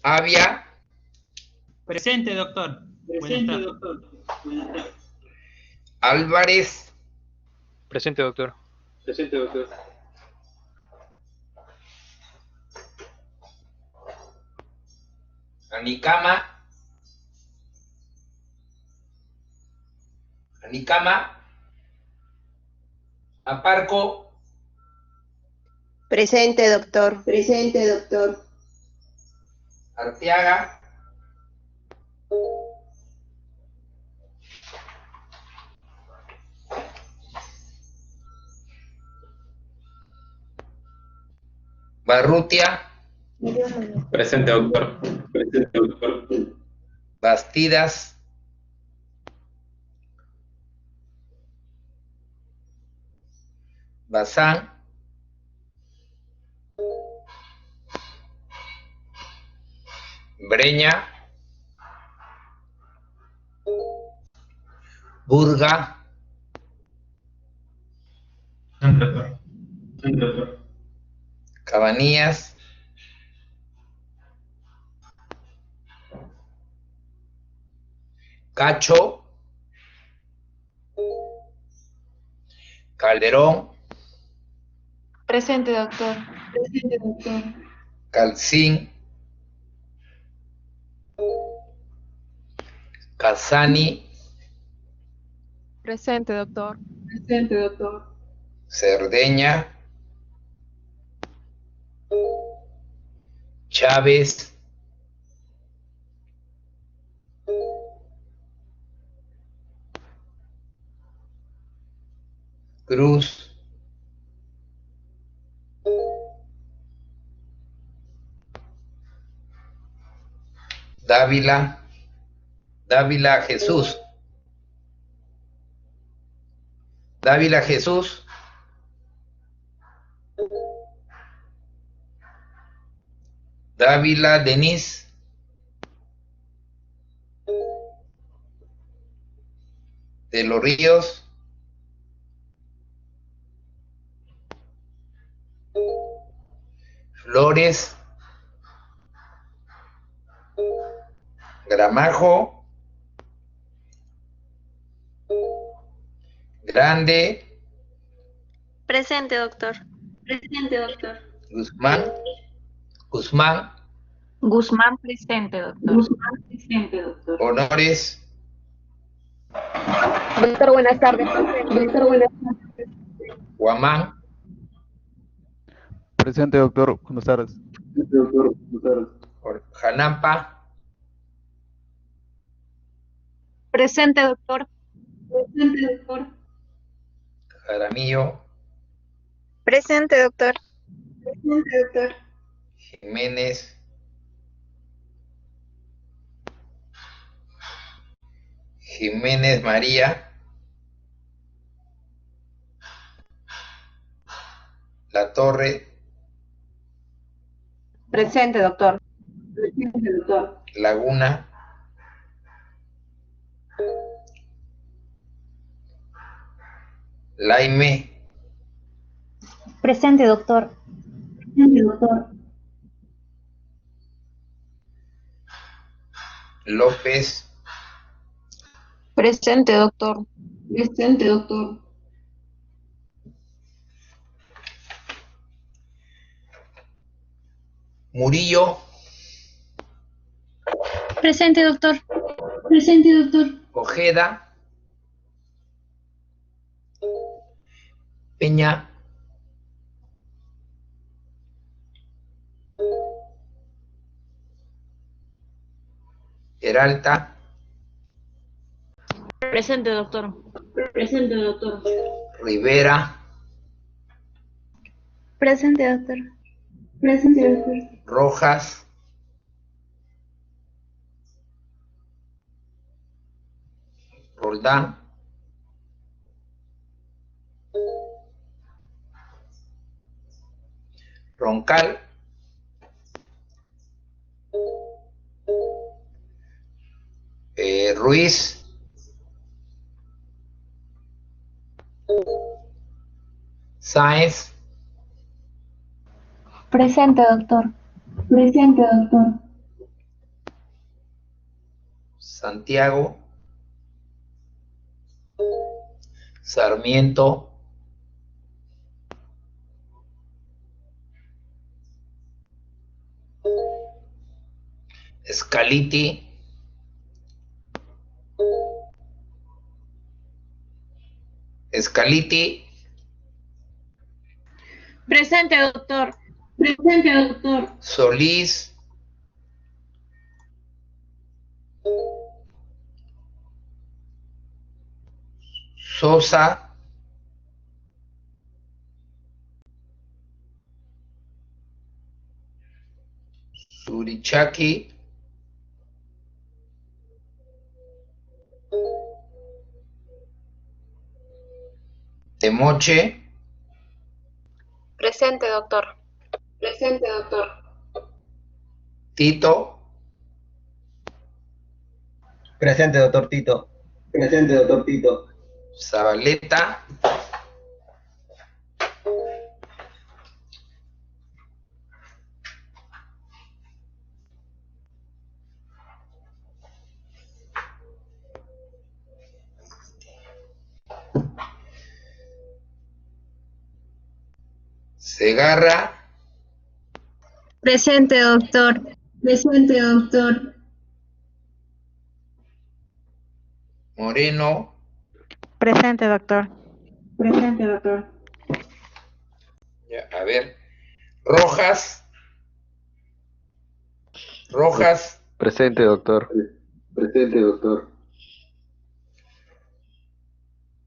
Avia. Presente, doctor. Buenas tardes. Doctor. Buenas tardes. Álvarez. Presente, doctor. Presente, doctor. Anicama. Aparco. Presente, doctor. Presente, doctor. Arteaga. Barrutia. Presente, doctor. Presente, doctor. Bastidas. Bazán. Breña. Burga. Presente, doctor. Presente, doctor. Cabanillas. Cacho. Calderón. Presente, doctor. Presente, doctor. Calcín. Casani. Presente, doctor. Presente, doctor. Cerdeña. Chávez. Cruz. Dávila. Dávila Jesús. Dávila Jesús. Dávila Denise. De los Ríos. Flores. Gramajo. Grande. Presente, doctor. Presente, doctor. Guzmán. Guzmán. Guzmán, presente, doctor. Guzmán, presente, doctor. Honores. Doctor, buenas tardes. Doctor, buenas tardes. Guamán. Presente, doctor. Buenas tardes. Presente, doctor. Buenas tardes. Janampa. Presente, doctor. Presente, doctor. Jaramillo. Presente, doctor. Presente, doctor. Jiménez. Jiménez María. La Torre. Presente, doctor. Presente, doctor. Laguna. Laime. Presente, doctor. Presente, doctor. López. Presente, doctor. Presente, doctor. Murillo. Presente, doctor. Presente, doctor. Ojeda. Peña. Peralta. Presente, doctor. Presente, doctor. Rivera. Presente, doctor. Presente, doctor. Rojas. Roldán. Roncal. Ruiz. Sáenz. Presente, doctor. Presente, doctor. Santiago, Sarmiento, Scaliti, Presente, doctor. Presente, doctor. Solís, Sosa, Surichaki, Temoche, Presente, doctor. Presente, doctor. Tito, Presente, doctor Tito. Presente, doctor Tito. Zabaleta, Segarra, Presente, doctor. Presente, doctor. Moreno, Presente, doctor. Presente, doctor. ya, a ver, Rojas, Presente, doctor. Presente, doctor.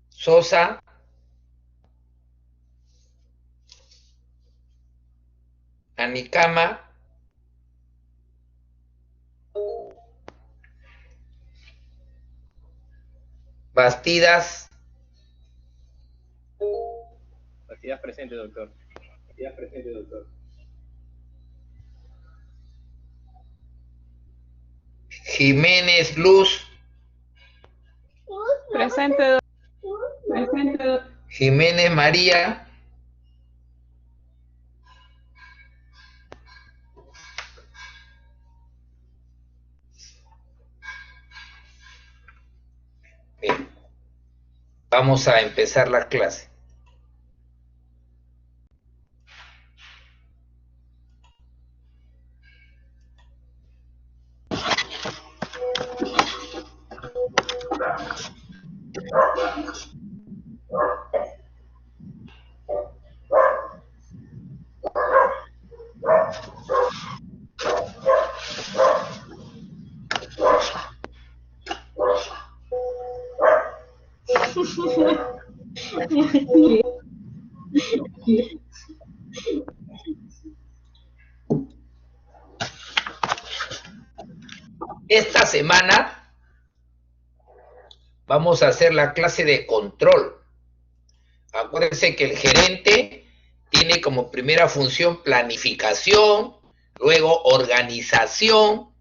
Sosa, Anicama, Bastidas, Bastidas presente, doctor. Bastidas presente, doctor. Jiménez Luz, Presente, doctor. Presente, doctor. Jiménez María, bien, vamos a empezar la clase. Esta semana vamos a hacer la clase de control. Acuérdense que el gerente tiene como primera función planificación, luego organización,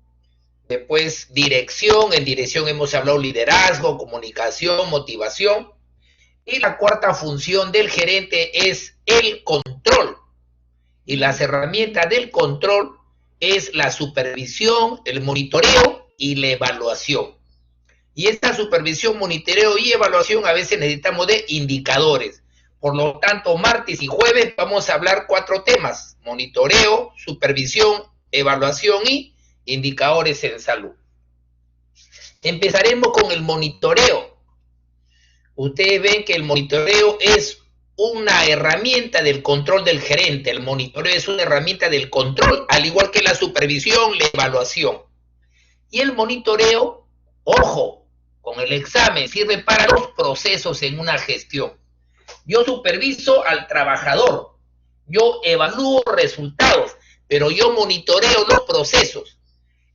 después dirección. En dirección hemos hablado liderazgo, comunicación, motivación. Y la cuarta función del gerente es el control. Y las herramientas del control es la supervisión, el monitoreo y la evaluación. Y esta supervisión, monitoreo y evaluación a veces necesitamos de indicadores. Por lo tanto, martes y jueves vamos a hablar 4 temas: monitoreo, supervisión, evaluación y indicadores en salud. Empezaremos con el monitoreo. Ustedes ven que el monitoreo es una herramienta del control del gerente. El monitoreo es una herramienta del control, al igual que la supervisión, la evaluación. Y el monitoreo, ojo, con el examen, sirve para los procesos en una gestión. Yo superviso al trabajador, yo evalúo resultados, pero yo monitoreo los procesos.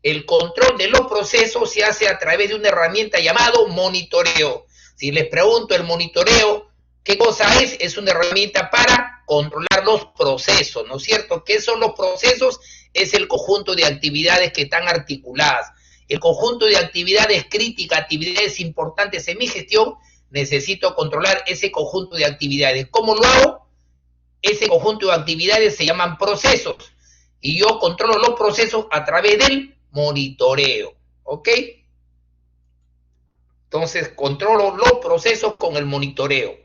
El control de los procesos se hace a través de una herramienta llamada monitoreo. Si les pregunto el monitoreo, ¿qué cosa es? Es una herramienta para controlar los procesos, ¿no es cierto? ¿Qué son los procesos? Es el conjunto de actividades que están articuladas. El conjunto de actividades críticas, actividades importantes en mi gestión, necesito controlar ese conjunto de actividades. ¿Cómo lo hago? Ese conjunto de actividades se llaman procesos. Y yo controlo los procesos a través del monitoreo. ¿Ok? Entonces, controlo los procesos con el monitoreo.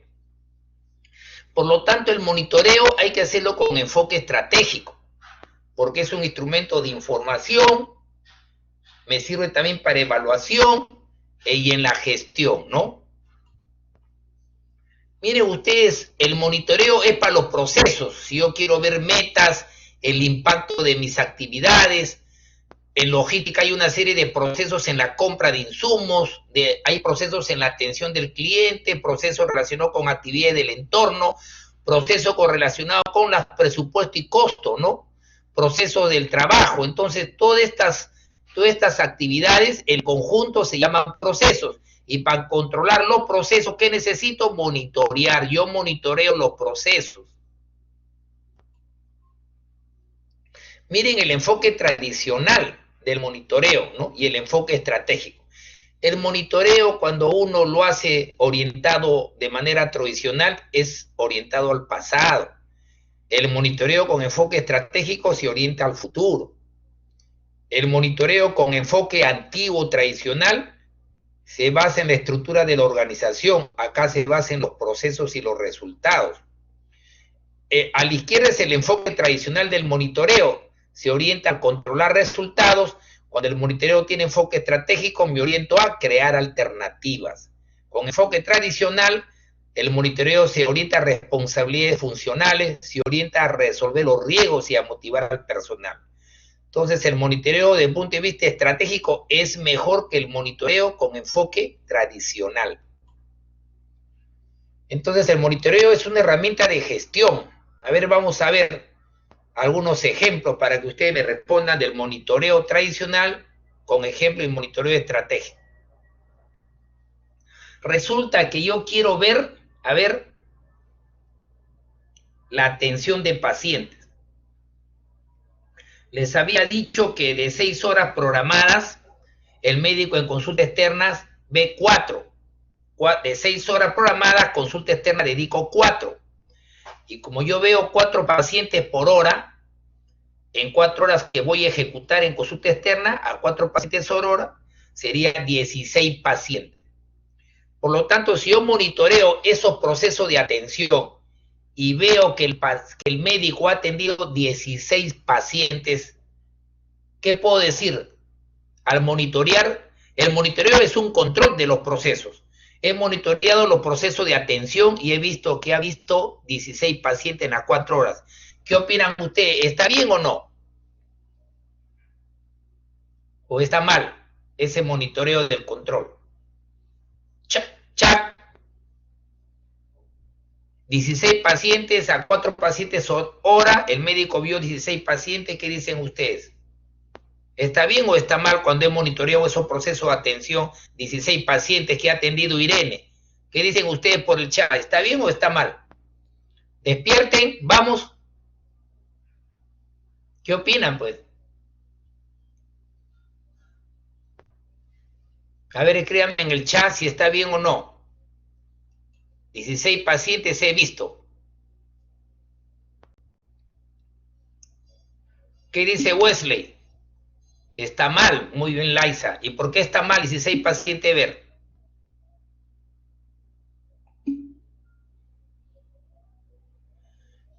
Por lo tanto, el monitoreo hay que hacerlo con enfoque estratégico, porque es un instrumento de información, me sirve también para evaluación y en la gestión, ¿no? Miren ustedes, el monitoreo es para los procesos. Si yo quiero ver metas, el impacto de mis actividades, en logística hay una serie de procesos en la compra de insumos, hay procesos en la atención del cliente, procesos relacionados con actividades del entorno, procesos correlacionados con los presupuesto y costo, ¿no? Proceso del trabajo. Entonces, todas estas actividades, el conjunto se llaman procesos. Y para controlar los procesos, ¿qué necesito? Monitorear. Yo monitoreo los procesos. Miren el enfoque tradicional del monitoreo, ¿no? Y el enfoque estratégico. El monitoreo, cuando uno lo hace orientado de manera tradicional, es orientado al pasado. El monitoreo con enfoque estratégico se orienta al futuro. El monitoreo con enfoque antiguo, tradicional, se basa en la estructura de la organización. Acá se basa en los procesos y los resultados. A la izquierda es el enfoque tradicional del monitoreo. Se orienta a controlar resultados. Cuando el monitoreo tiene enfoque estratégico, me oriento a crear alternativas. Con enfoque tradicional, el monitoreo se orienta a responsabilidades funcionales, se orienta a resolver los riesgos y a motivar al personal. Entonces, el monitoreo desde el punto de vista estratégico es mejor que el monitoreo con enfoque tradicional. Entonces, el monitoreo es una herramienta de gestión. A ver, vamos a ver algunos ejemplos para que ustedes me respondan del monitoreo tradicional con ejemplo y monitoreo estratégico. Resulta que yo quiero ver, la atención de pacientes. Les había dicho que de 6 horas programadas, el médico en consulta externa ve 4. De 6 horas programadas, consulta externa dedico 4. Y como yo veo 4 pacientes por hora, en 4 horas que voy a ejecutar en consulta externa, a 4 pacientes por hora, serían 16 pacientes. Por lo tanto, si yo monitoreo esos procesos de atención y veo que el médico ha atendido 16 pacientes, ¿qué puedo decir? Al monitorear, el monitoreo es un control de los procesos. He monitoreado los procesos de atención y he visto que ha visto 16 pacientes en las 4 horas. ¿Qué opinan ustedes? ¿Está bien o no? ¿O está mal ese monitoreo del control? Chac. 16 pacientes a 4 pacientes hora, el médico vio 16 pacientes, ¿qué dicen ustedes? ¿Está bien o está mal cuando he monitoreado esos procesos de atención, 16 pacientes que ha atendido Irene? ¿Qué dicen ustedes por el chat? ¿Está bien o está mal? Despierten, vamos. ¿Qué opinan, pues? A ver, escríbanme en el chat si está bien o no. 16 pacientes he visto. ¿Qué dice Wesley? Está mal. Muy bien, Liza. ¿Y por qué está mal 16 pacientes ver?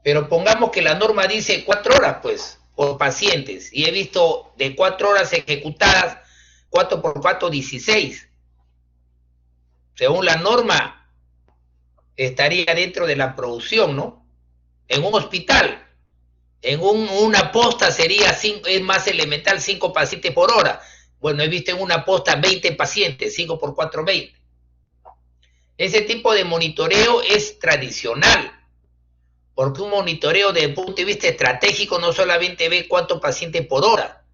Pero pongamos que la norma dice 4 horas, pues, por pacientes. Y he visto de 4 horas ejecutadas, 4 por 4, 16. Según la norma, estaría dentro de la producción, ¿no? En un hospital, en una posta sería 5, es más elemental 5 pacientes por hora. Bueno, he visto en una posta 20 pacientes, 5 por 4, 20. Ese tipo de monitoreo es tradicional, porque un monitoreo desde el punto de vista estratégico no solamente ve cuántos pacientes por hora,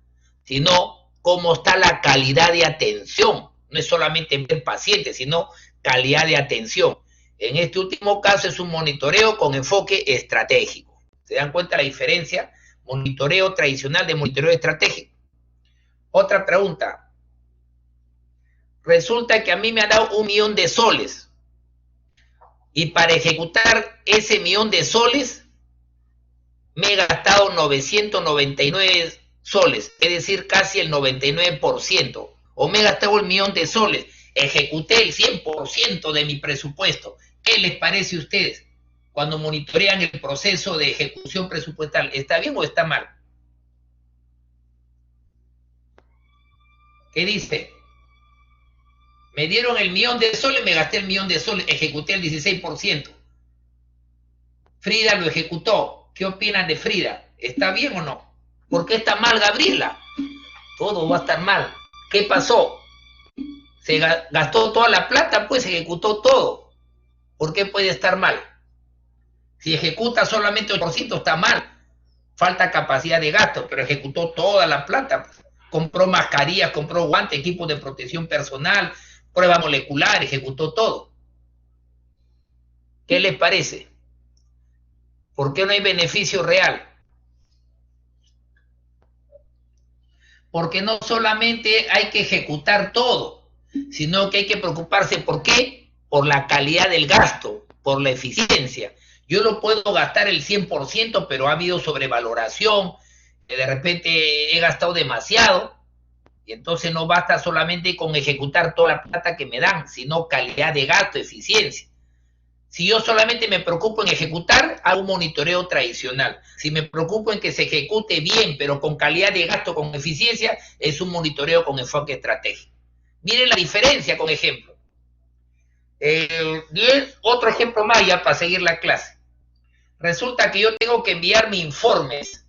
sino cómo está la calidad de atención. No es solamente ver pacientes, sino calidad de atención. En este último caso es un monitoreo con enfoque estratégico. ¿Se dan cuenta la diferencia? Monitoreo tradicional de monitoreo estratégico. Otra pregunta. Resulta que a mí me han dado 1 millón de soles. Y para ejecutar ese millón de soles, me he gastado 999 soles. Es decir, casi el 99%. O me he gastado el millón de soles. ejecuté el 100% de mi presupuesto. ¿Qué les parece a ustedes cuando monitorean el proceso de ejecución presupuestal? ¿Está bien o está mal? ¿Qué dice? Me dieron el $1.000.000, me gasté el $1.000.000, ejecuté el 16%. Frida lo ejecutó. ¿Qué opinan de Frida? ¿Está bien o no? ¿Por qué está mal Gabriela? Todo va a estar mal. ¿Qué pasó? Se gastó toda la plata, pues ejecutó todo. ¿Por qué puede estar mal? Si ejecuta solamente 8% está mal. Falta capacidad de gasto, pero ejecutó toda la plata. Pues. Compró mascarillas, compró guantes, equipos de protección personal, prueba molecular, ejecutó todo. ¿Qué les parece? ¿Por qué no hay beneficio real? Porque no solamente hay que ejecutar todo, sino que hay que preocuparse, ¿por qué? Por la calidad del gasto, por la eficiencia. Yo no puedo gastar el 100%, pero ha habido sobrevaloración, de repente he gastado demasiado, y entonces no basta solamente con ejecutar toda la plata que me dan, sino calidad de gasto, eficiencia. Si yo solamente me preocupo en ejecutar, hago un monitoreo tradicional. Si me preocupo en que se ejecute bien, pero con calidad de gasto, con eficiencia, es un monitoreo con enfoque estratégico. Miren la diferencia con ejemplo. Otro ejemplo más ya para seguir la clase. Resulta que yo tengo que enviar mis informes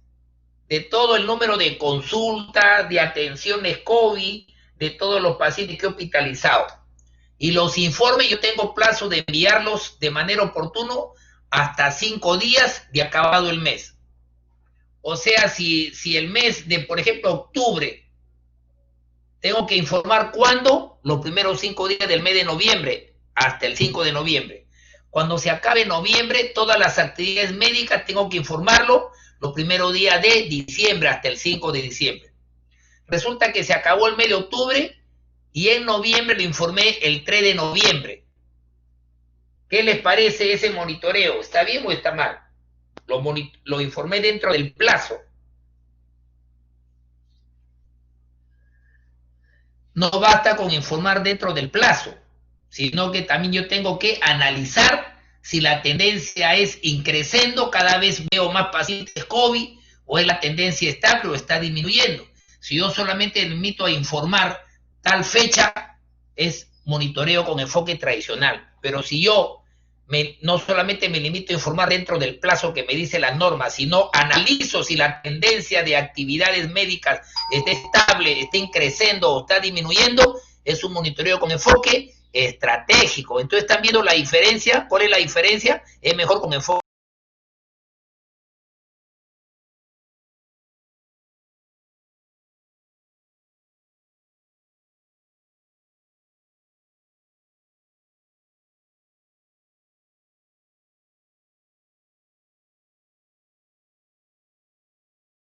de todo el número de consultas, de atenciones COVID, de todos los pacientes que he hospitalizado. Y los informes yo tengo plazo de enviarlos de manera oportuna hasta 5 días de acabado el mes. O sea, si el mes de, por ejemplo, octubre, tengo que informar cuándo, los primeros 5 días del mes de noviembre, hasta el 5 de noviembre. Cuando se acabe noviembre, todas las actividades médicas tengo que informarlo los primeros días de diciembre, hasta el 5 de diciembre. Resulta que se acabó el mes de octubre, y en noviembre lo informé el 3 de noviembre. ¿Qué les parece ese monitoreo? ¿Está bien o está mal? Lo informé dentro del plazo. No basta con informar dentro del plazo, sino que también yo tengo que analizar si la tendencia es increciendo, cada vez veo más pacientes COVID, o es la tendencia estable o está disminuyendo. Si yo solamente me limito a informar tal fecha, es monitoreo con enfoque tradicional. Pero si yo no solamente me limito a informar dentro del plazo que me dice la norma, sino analizo si la tendencia de actividades médicas está estable, está creciendo o está disminuyendo, es un monitoreo con enfoque estratégico. Entonces, ¿están viendo la diferencia? ¿Cuál es la diferencia? Es mejor con enfoque.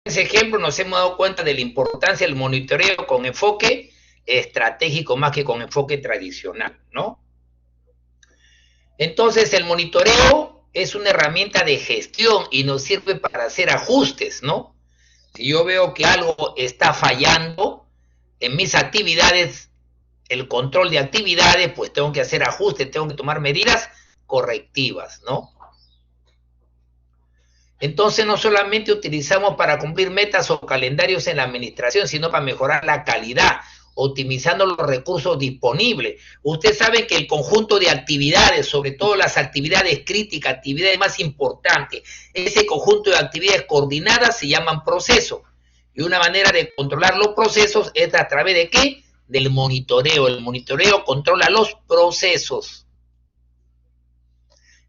Ese ejemplo nos hemos dado cuenta de la importancia del monitoreo con enfoque estratégico más que con enfoque tradicional, ¿no? Entonces, el monitoreo es una herramienta de gestión y nos sirve para hacer ajustes, ¿no? Si yo veo que algo está fallando en mis actividades, el control de actividades, pues tengo que hacer ajustes, tengo que tomar medidas correctivas, ¿no? Entonces, no solamente utilizamos para cumplir metas o calendarios en la administración, sino para mejorar la calidad, optimizando los recursos disponibles. Usted sabe que el conjunto de actividades, sobre todo las actividades críticas, actividades más importantes, ese conjunto de actividades coordinadas se llaman procesos. Y una manera de controlar los procesos es a través de ¿qué? Del monitoreo. El monitoreo controla los procesos.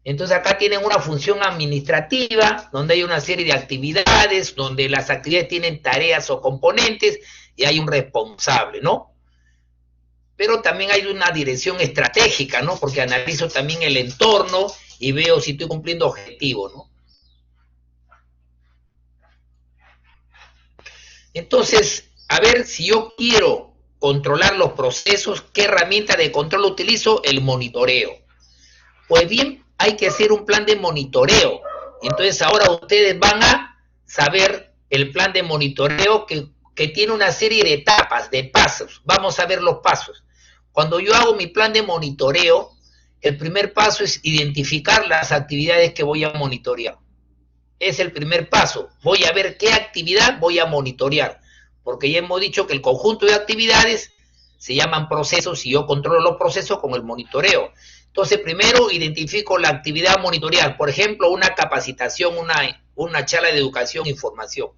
Entonces acá tienen una función administrativa, donde hay una serie de actividades, donde las actividades tienen tareas o componentes, y hay un responsable, ¿no? Pero también hay una dirección estratégica, ¿no? Porque analizo también el entorno y veo si estoy cumpliendo objetivos, ¿no? Entonces, a ver, si yo quiero controlar los procesos, ¿qué herramienta de control utilizo? El monitoreo. Pues bien, hay que hacer un plan de monitoreo. Entonces ahora ustedes van a saber el plan de monitoreo que tiene una serie de etapas, de pasos. Vamos a ver los pasos. Cuando yo hago mi plan de monitoreo, el primer paso es identificar las actividades que voy a monitorear. Es el primer paso. Voy a ver qué actividad voy a monitorear, porque ya hemos dicho que el conjunto de actividades se llaman procesos y yo controlo los procesos con el monitoreo. Entonces, primero identifico la actividad a monitorear, por ejemplo, una capacitación, una charla de educación e información.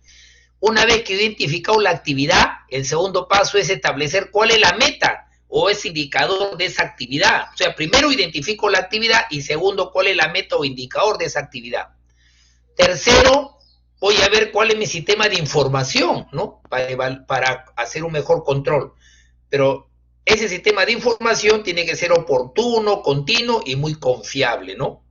Una vez que he identificado la actividad, el segundo paso es establecer cuál es la meta o ese indicador de esa actividad. O sea, primero identifico la actividad y segundo, cuál es la meta o indicador de esa actividad. Tercero, voy a ver cuál es mi sistema de información, ¿no? Para hacer un mejor control. Pero ese sistema de información tiene que ser oportuno, continuo y muy confiable, ¿no?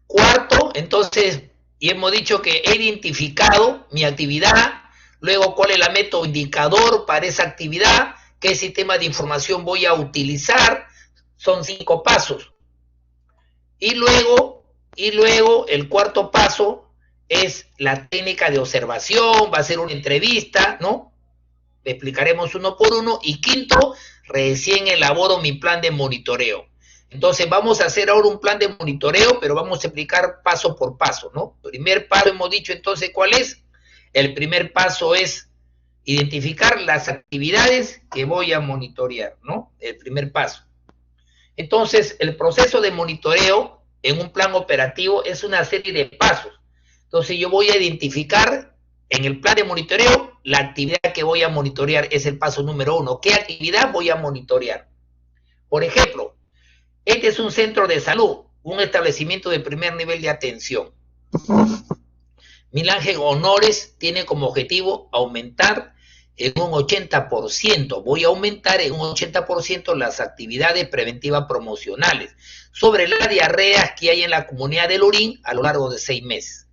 Cuarto, entonces, y hemos dicho que he identificado mi actividad, luego cuál es la meta o indicador para esa actividad, qué sistema de información voy a utilizar, son 5 pasos. Y luego el cuarto paso es la técnica de observación, va a ser una entrevista, ¿no? Le explicaremos uno por uno. Y quinto, recién elaboro mi plan de monitoreo. Entonces vamos a hacer ahora un plan de monitoreo, pero vamos a explicar paso por paso, ¿no? Primer paso hemos dicho entonces ¿cuál es? El primer paso es identificar las actividades que voy a monitorear, ¿no? El primer paso. Entonces el proceso de monitoreo en un plan operativo es una serie de pasos. Entonces yo voy a identificar en el plan de monitoreo la actividad que voy a monitorear, es el paso número 1. ¿Qué actividad voy a monitorear? Por ejemplo, este es un centro de salud, un establecimiento de primer nivel de atención. Miguel Ángel Honores tiene como objetivo aumentar en un 80%. Voy a aumentar en un 80% las actividades preventivas promocionales sobre las diarreas que hay en la comunidad de Lurín a lo largo de 6 meses.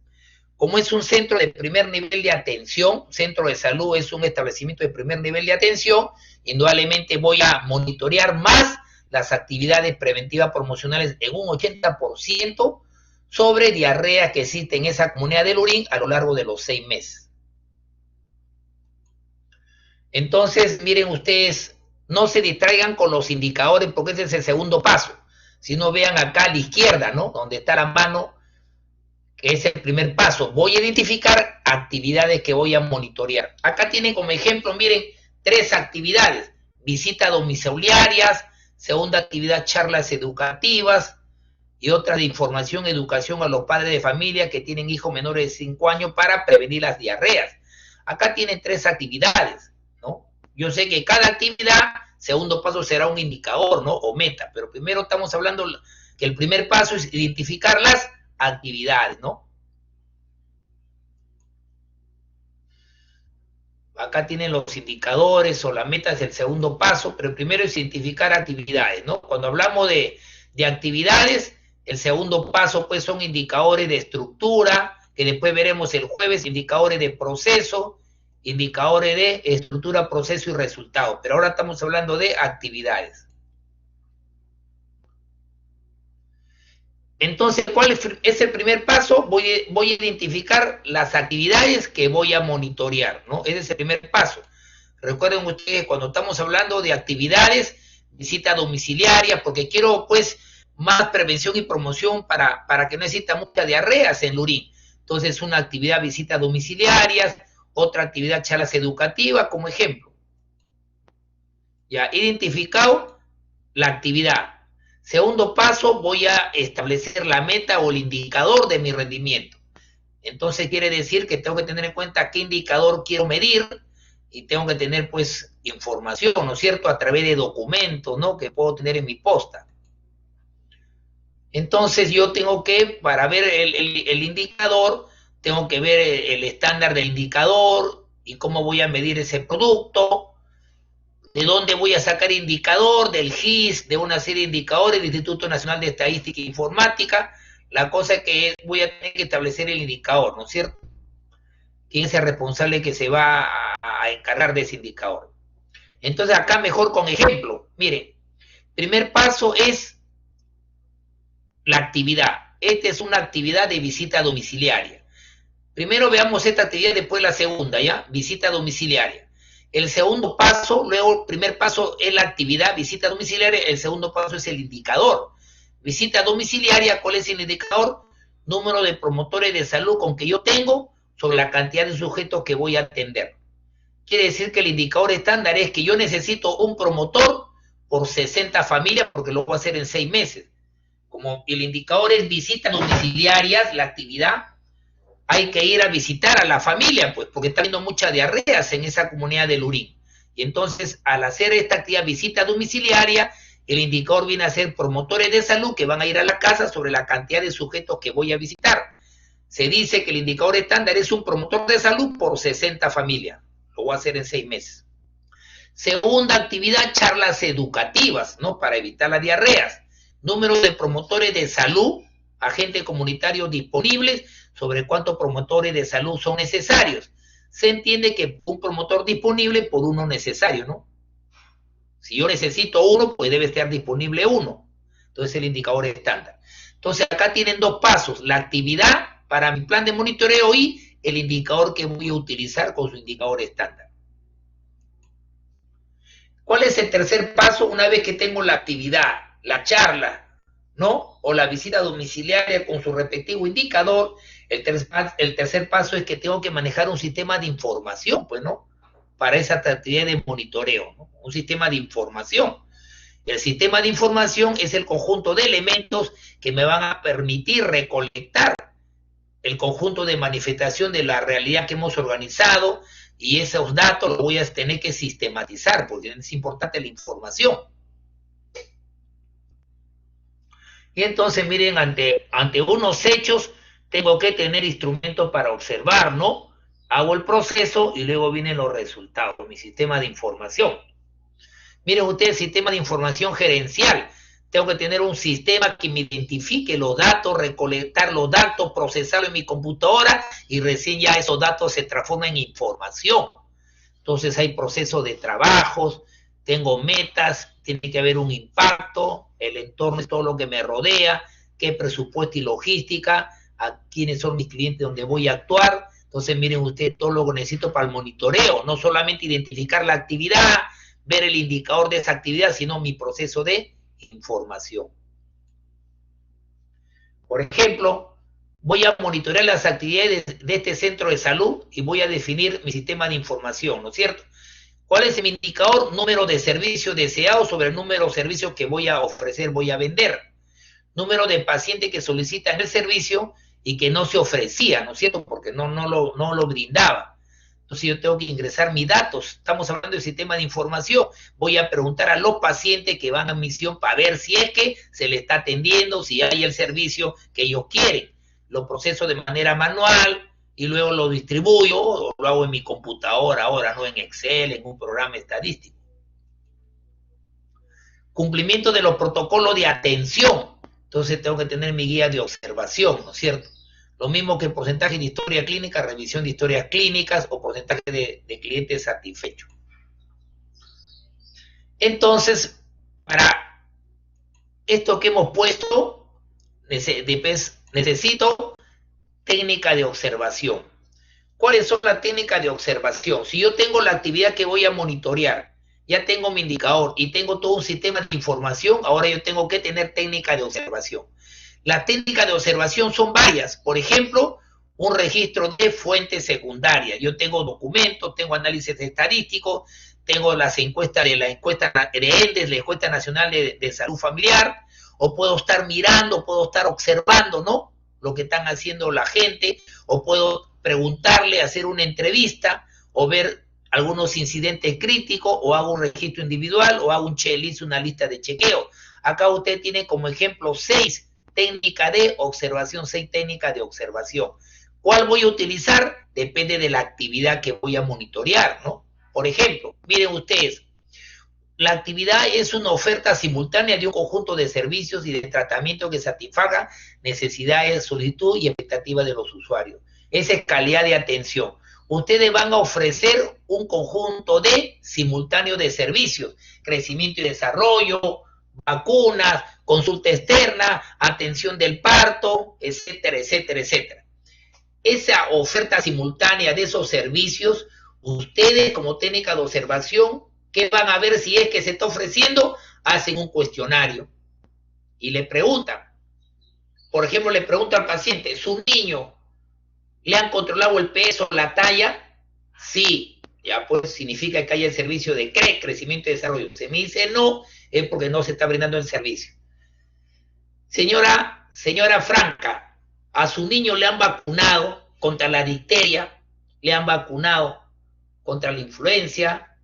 Como es un centro de primer nivel de atención, centro de salud es un establecimiento de primer nivel de atención, indudablemente voy a monitorear más las actividades preventivas promocionales en un 80% sobre diarrea que existe en esa comunidad de Lurín a lo largo de los 6 meses. Entonces, miren ustedes, no se distraigan con los indicadores porque ese es el segundo paso. Si no, vean acá a la izquierda, ¿no? Donde está la mano, que es el primer paso. Voy a identificar actividades que voy a monitorear. Acá tienen como ejemplo, miren, 3 actividades. Visitas domiciliarias, segunda actividad, charlas educativas y otra de información, educación a los padres de familia que tienen hijos menores de 5 años para prevenir las diarreas. Acá tienen 3 actividades, ¿no? Yo sé que cada actividad, segundo paso será un indicador, ¿no? O meta, pero primero estamos hablando que el primer paso es identificar las actividades, ¿no? Acá tienen los indicadores o la meta es el segundo paso, pero primero es identificar actividades, ¿no? Cuando hablamos de actividades, el segundo paso pues son indicadores de estructura, que después veremos el jueves, indicadores de proceso, indicadores de estructura, proceso y resultado, pero ahora estamos hablando de actividades. Entonces, ¿cuál es el primer paso? Voy a identificar las actividades que voy a monitorear, ¿no? Ese es el primer paso. Recuerden ustedes, cuando estamos hablando de actividades, visita domiciliaria, porque quiero, pues, más prevención y promoción para que no exista muchas diarreas en Lurín. Entonces, una actividad, visitas domiciliarias, otra actividad, charlas educativas, como ejemplo. Ya, identificado la actividad. Segundo paso, voy a establecer la meta o el indicador de mi rendimiento. Entonces quiere decir que tengo que tener en cuenta qué indicador quiero medir y tengo que tener pues información, ¿no es cierto?, a través de documentos, ¿no?, que puedo tener en mi posta. Entonces yo tengo que, para ver el indicador, tengo que ver el estándar del indicador y cómo voy a medir ese producto. ¿De dónde voy a sacar indicador? Del GIS, de una serie de indicadores del Instituto Nacional de Estadística e Informática. La cosa es que voy a tener que establecer el indicador, ¿no es cierto? ¿Quién es el responsable que se va a encargar de ese indicador? Entonces acá mejor con ejemplo. Mire, primer paso es la actividad. Esta es una actividad de visita domiciliaria. Primero veamos esta actividad, después la segunda, ¿ya? Visita domiciliaria. El segundo paso, luego el primer paso es la actividad, visita domiciliaria, el segundo paso es el indicador. Visita domiciliaria, ¿cuál es el indicador? Número de promotores de salud con que yo tengo sobre la cantidad de sujetos que voy a atender. Quiere decir que el indicador estándar es que yo necesito un promotor por 60 familias porque lo voy a hacer en 6 meses. Como el indicador es visitas domiciliarias, la actividad, hay que ir a visitar a la familia, pues, porque está habiendo muchas diarreas en esa comunidad de Lurín. Y entonces, al hacer esta actividad visita domiciliaria, el indicador viene a ser promotores de salud que van a ir a la casa sobre la cantidad de sujetos que voy a visitar. Se dice que el indicador estándar es un promotor de salud por 60 familias. Lo voy a hacer en 6 meses. Segunda actividad, charlas educativas, ¿no? Para evitar las diarreas. Número de promotores de salud, agentes comunitarios disponibles, sobre cuántos promotores de salud son necesarios. Se entiende que un promotor disponible por uno necesario, ¿no? Si yo necesito uno, pues debe estar disponible uno. Entonces el indicador estándar. Entonces acá tienen 2 pasos, la actividad para mi plan de monitoreo y el indicador que voy a utilizar con su indicador estándar. ¿Cuál es el tercer paso una vez que tengo la actividad, la charla, ¿no? O la visita domiciliaria con su respectivo indicador? El tercer paso es que tengo que manejar un sistema de información, pues, ¿no? Para esa actividad de monitoreo, ¿no? Un sistema de información. El sistema de información es el conjunto de elementos que me van a permitir recolectar el conjunto de manifestación de la realidad que hemos organizado, y esos datos los voy a tener que sistematizar, porque es importante la información. Y entonces, miren, ante unos hechos, tengo que tener instrumentos para observar, ¿no? Hago el proceso y luego vienen los resultados, mi sistema de información. Miren ustedes, sistema de información gerencial. Tengo que tener un sistema que me identifique los datos, recolectar los datos, procesarlo en mi computadora y recién ya esos datos se transforman en información. Entonces hay procesos de trabajos, tengo metas, tiene que haber un impacto, el entorno es todo lo que me rodea, qué presupuesto y logística, a quiénes son mis clientes, donde voy a actuar. Entonces miren ustedes todo lo que necesito para el monitoreo, no solamente identificar la actividad, ver el indicador de esa actividad, sino mi proceso de información. Por ejemplo, voy a monitorear las actividades de este centro de salud y voy a definir mi sistema de información, ¿no es cierto? ¿Cuál es mi indicador? Número de servicios deseados sobre el número de servicios que voy a ofrecer, voy a vender. Número de pacientes que solicitan el servicio y que no se ofrecía, ¿no es cierto? Porque no lo brindaba. Entonces yo tengo que ingresar mis datos. Estamos hablando del sistema de información. Voy a preguntar a los pacientes que van a misión para ver si es que se les está atendiendo, si hay el servicio que ellos quieren. Lo proceso de manera manual y luego lo distribuyo, o lo hago en mi computadora ahora, no en Excel, en un programa estadístico. Cumplimiento de los protocolos de atención. Entonces tengo que tener mi guía de observación, ¿no es cierto? Lo mismo que porcentaje de historia clínica, revisión de historias clínicas o porcentaje de clientes satisfechos. Entonces, para esto que hemos puesto, necesito técnica de observación. ¿Cuáles son las técnicas de observación? Si yo tengo la actividad que voy a monitorear, ya tengo mi indicador y tengo todo un sistema de información, ahora yo tengo que tener técnica de observación. Las técnicas de observación son varias. Por ejemplo, un registro de fuentes secundarias. Yo tengo documentos, tengo análisis estadísticos, tengo las encuestas de la encuesta de ENDES, la encuesta nacional de salud familiar, o puedo estar mirando, puedo estar observando, ¿no? Lo que están haciendo la gente, o puedo preguntarle, hacer una entrevista, o ver algunos incidentes críticos, o hago un registro individual, o hago un checklist, una lista de chequeo. Acá usted tiene como ejemplo 6 técnicas de observación, 6 técnicas de observación. ¿Cuál voy a utilizar? Depende de la actividad que voy a monitorear, ¿no? Por ejemplo, miren ustedes, la actividad es una oferta simultánea de un conjunto de servicios y de tratamiento que satisfaga necesidades, solicitud y expectativas de los usuarios. Esa es calidad de atención. Ustedes van a ofrecer un conjunto de simultáneos de servicios, crecimiento y desarrollo, vacunas, consulta externa, atención del parto, etcétera, etcétera, etcétera. Esa oferta simultánea de esos servicios, Ustedes, como técnica de observación, ¿qué van a ver si es que se está ofreciendo? Hacen un cuestionario y le preguntan. Por ejemplo, le pregunta al paciente, ¿su niño le han controlado el peso, la talla? Sí, ya pues significa que hay el servicio de crecimiento y desarrollo. Si me dice no, es porque no se está brindando el servicio. Señora Franca, a su niño le han vacunado contra la difteria, le han vacunado contra la influencia,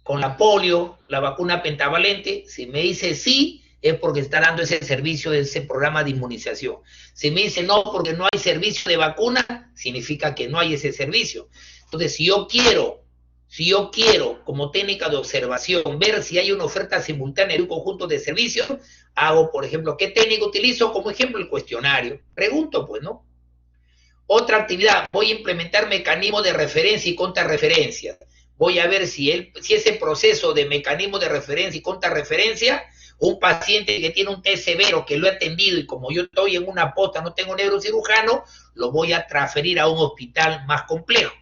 con la polio, la vacuna pentavalente. Si me dice sí, es porque está dando ese servicio, ese programa de inmunización. Si me dice no, porque no hay servicio de vacuna, significa que no hay ese servicio. Entonces, si yo quiero, como técnica de observación, ver si hay una oferta simultánea de un conjunto de servicios, hago, por ejemplo, ¿qué técnica utilizo? Como ejemplo, el cuestionario. Pregunto, pues, ¿no? Otra actividad, voy a implementar mecanismos de referencia y contrarreferencia. Voy a ver si ese proceso de mecanismo de referencia y contrarreferencia, un paciente que tiene un test severo, que lo he atendido y como yo estoy en una posta, no tengo neurocirujano, lo voy a transferir a un hospital más complejo.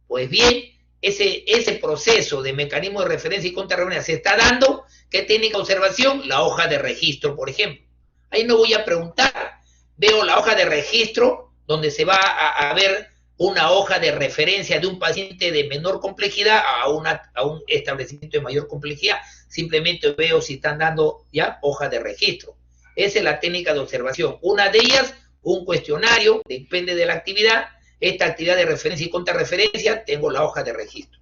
Pues bien, ese proceso de mecanismo de referencia y contrarreferencia se está dando. ¿Qué técnica de observación? La hoja de registro, por ejemplo. Ahí no voy a preguntar. Veo la hoja de registro, donde se va a ver una hoja de referencia de un paciente de menor complejidad a un establecimiento de mayor complejidad. Simplemente veo si están dando ya hoja de registro. Esa es la técnica de observación. Una de ellas, un cuestionario, depende de la actividad. Esta actividad de referencia y contrarreferencia, tengo la hoja de registro.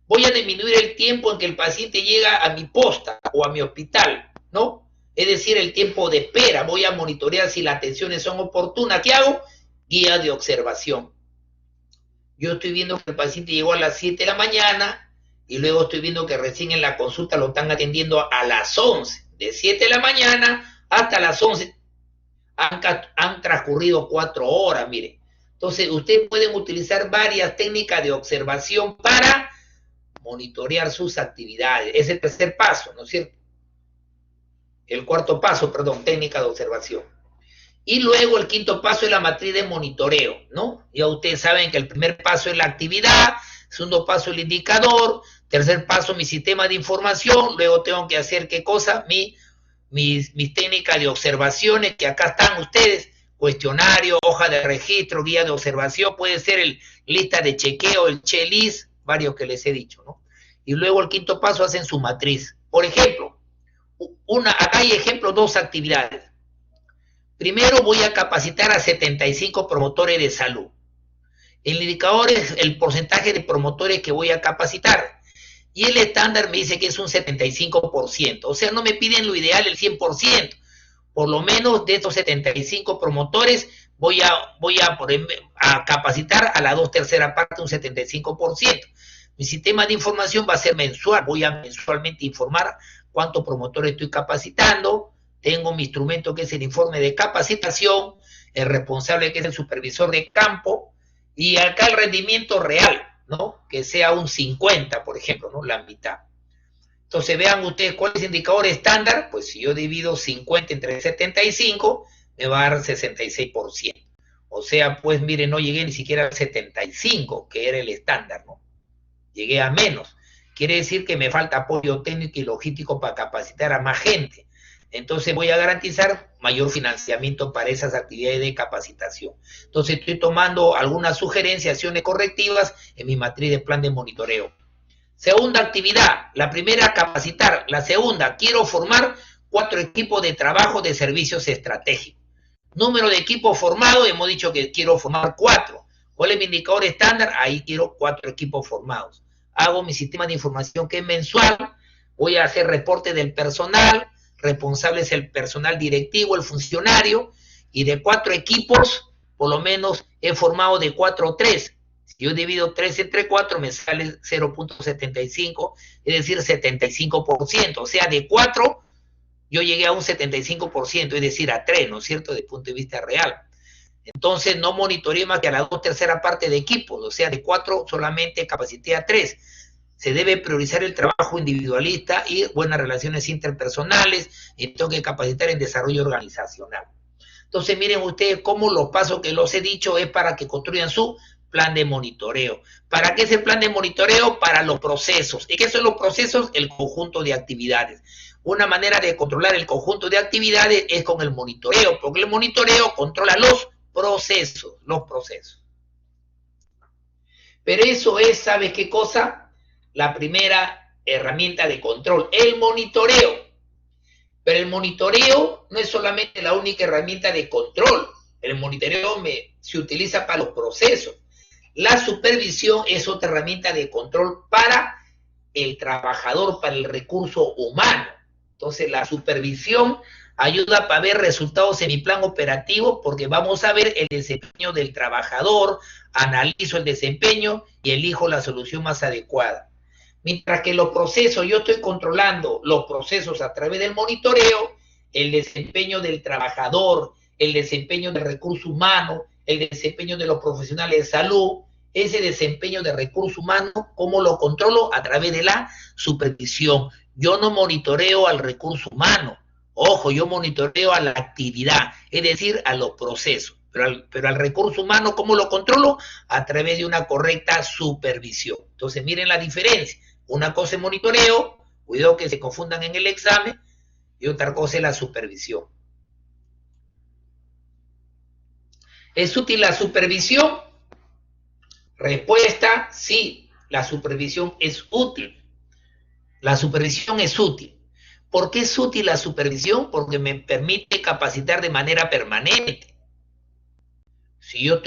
Voy a disminuir el tiempo en que el paciente llega a mi posta o a mi hospital, ¿no? Es decir, el tiempo de espera. Voy a monitorear si las atenciones son oportunas. ¿Qué hago? Guía de observación. Yo estoy viendo que el paciente llegó a las 7 de la mañana y luego estoy viendo que recién en la consulta lo están atendiendo a las 11. De 7 de la mañana hasta las 11 han transcurrido 4 horas, mire. Entonces, ustedes pueden utilizar varias técnicas de observación para monitorear sus actividades. Es el tercer paso, ¿no es cierto? El cuarto paso, perdón, técnica de observación. Y luego el quinto paso es la matriz de monitoreo, ¿no? Ya ustedes saben que el primer paso es la actividad, segundo paso el indicador, tercer paso mi sistema de información, luego tengo que hacer, ¿qué cosa? Mis técnicas de observaciones, que acá están ustedes, cuestionario, hoja de registro, guía de observación, puede ser el lista de chequeo, el checklist, varios que les he dicho, ¿no? Y luego el quinto paso hacen su matriz. Por ejemplo, acá hay ejemplo, 2 actividades. Primero voy a capacitar a 75 promotores de salud. El indicador es el porcentaje de promotores que voy a capacitar. Y el estándar me dice que es un 75%. O sea, no me piden lo ideal, el 100%. Por lo menos de estos 75 promotores voy a capacitar a la 2/3 parte, un 75%. Mi sistema de información va a ser mensual. Voy a mensualmente informar cuántos promotores estoy capacitando. Tengo mi instrumento que es el informe de capacitación, el responsable que es el supervisor de campo, y acá el rendimiento real, ¿no? Que sea un 50, por ejemplo, ¿no? La mitad. Entonces vean ustedes cuál es el indicador estándar. Pues si yo divido 50 entre 75, me va a dar 66%. O sea, pues miren, no llegué ni siquiera al 75, que era el estándar, ¿no? Llegué a menos. Quiere decir que me falta apoyo técnico y logístico para capacitar a más gente. Entonces voy a garantizar mayor financiamiento para esas actividades de capacitación. Entonces estoy tomando algunas sugerencias, acciones correctivas en mi matriz de plan de monitoreo. Segunda actividad, la primera, capacitar. La segunda, quiero formar 4 equipos de trabajo de servicios estratégicos. Número de equipos formados, hemos dicho que quiero formar 4. ¿Cuál es mi indicador estándar? Ahí quiero 4 equipos formados. Hago mi sistema de información que es mensual, voy a hacer reporte del personal, responsable es el personal directivo, el funcionario, y de 4 equipos, por lo menos he formado de 4 a 3. Si yo divido 3 entre 4, me sale 0.75, es decir, 75%. O sea, de 4, yo llegué a un 75%, es decir, a 3, ¿no es cierto?, desde el punto de vista real. Entonces, no monitoreé más que a la 2/3 parte de equipos, o sea, de 4 solamente capacité a 3. Se debe priorizar el trabajo individualista y buenas relaciones interpersonales, y tengo que capacitar en desarrollo organizacional. Entonces, miren ustedes cómo los pasos que los he dicho es para que construyan su plan de monitoreo. ¿Para qué es el plan de monitoreo? Para los procesos. ¿Y qué son los procesos? El conjunto de actividades. Una manera de controlar el conjunto de actividades es con el monitoreo, porque el monitoreo controla los procesos. Pero eso es, ¿sabes qué cosa? La primera herramienta de control, el monitoreo. Pero el monitoreo no es solamente la única herramienta de control. El monitoreo se utiliza para los procesos. La supervisión es otra herramienta de control para el trabajador, para el recurso humano. Entonces, la supervisión ayuda para ver resultados en mi plan operativo, porque vamos a ver el desempeño del trabajador, analizo el desempeño y elijo la solución más adecuada. Mientras que los procesos, yo estoy controlando los procesos a través del monitoreo, el desempeño del trabajador, el desempeño del recurso humano, el desempeño de los profesionales de salud, ese desempeño de recurso humano, ¿cómo lo controlo? A través de la supervisión. Yo no monitoreo al recurso humano, ojo, yo monitoreo a la actividad, es decir, a los procesos. Pero al recurso humano, ¿cómo lo controlo? A través de una correcta supervisión. Entonces, miren la diferencia. Una cosa es monitoreo, cuidado que se confundan en el examen, y otra cosa es la supervisión. ¿Es útil la supervisión? Respuesta, sí, la supervisión es útil. La supervisión es útil. ¿Por qué es útil la supervisión? Porque me permite capacitar de manera permanente. Si yo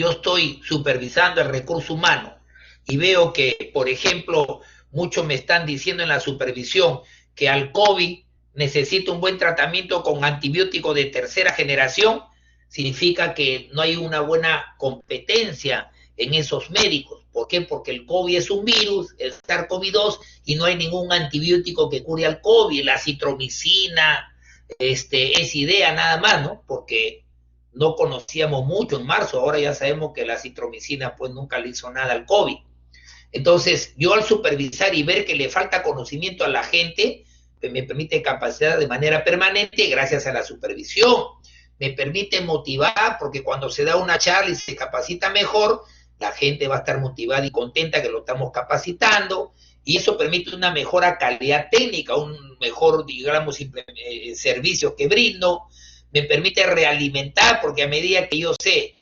estoy supervisando el recurso humano y veo que, por ejemplo, muchos me están diciendo en la supervisión que al COVID necesita un buen tratamiento con antibióticos de tercera generación, significa que no hay una buena competencia en esos médicos. ¿Por qué? Porque el COVID es un virus, el SARS-CoV-2, y no hay ningún antibiótico que cure al COVID. La citromicina es idea nada más, ¿no? Porque no conocíamos mucho en marzo, ahora ya sabemos que la citromicina pues nunca le hizo nada al COVID. Entonces, yo al supervisar y ver que le falta conocimiento a la gente, pues me permite capacitar de manera permanente gracias a la supervisión. Me permite motivar, porque cuando se da una charla y se capacita mejor, la gente va a estar motivada y contenta que lo estamos capacitando, y eso permite una mejor calidad técnica, un mejor, digamos, servicio que brindo. Me permite realimentar, porque a medida que yo sé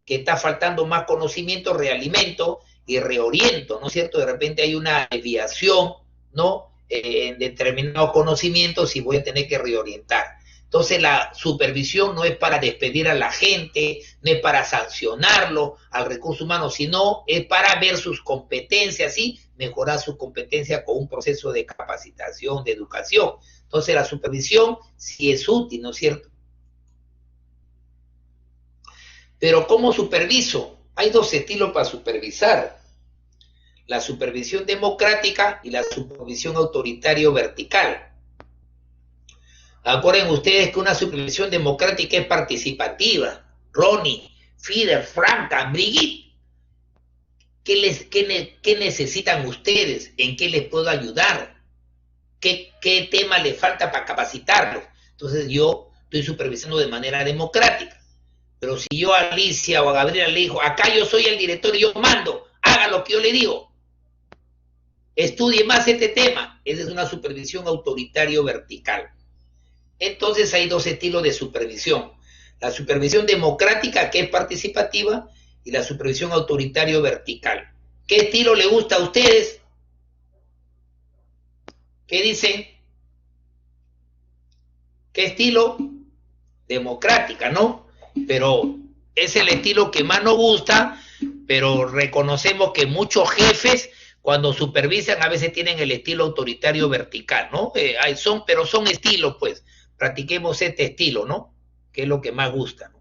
que está faltando más conocimiento, realimento y reoriento, ¿no es cierto? De repente hay una desviación, ¿no? En determinados conocimientos y voy a tener que reorientar. Entonces la supervisión no es para despedir a la gente, no es para sancionarlo al recurso humano, sino es para ver sus competencias y mejorar sus competencias con un proceso de capacitación, de educación. Entonces la supervisión sí es útil, ¿no es cierto? Pero ¿cómo superviso? Hay dos estilos para supervisar. La supervisión democrática y la supervisión autoritaria vertical. Acuerden ustedes que una supervisión democrática es participativa. Ronnie, Fider, Franca, Brigitte, ¿qué necesitan ustedes? ¿En qué les puedo ayudar? ¿Qué tema les falta para capacitarlos? Entonces yo estoy supervisando de manera democrática. Pero si yo a Alicia o a Gabriela le digo, acá yo soy el director y yo mando, haga lo que yo le digo, estudie más este tema, esa es una supervisión autoritaria vertical. Entonces hay dos estilos de supervisión, la supervisión democrática, que es participativa, y la supervisión autoritaria vertical. ¿Qué estilo le gusta a ustedes? ¿Qué dicen? ¿Qué estilo? Democrática, ¿no? Pero es el estilo que más nos gusta, pero reconocemos que muchos jefes cuando supervisan a veces tienen el estilo autoritario vertical, ¿no? Pero son estilos, pues, practiquemos este estilo, ¿no? Que es lo que más gusta, ¿no?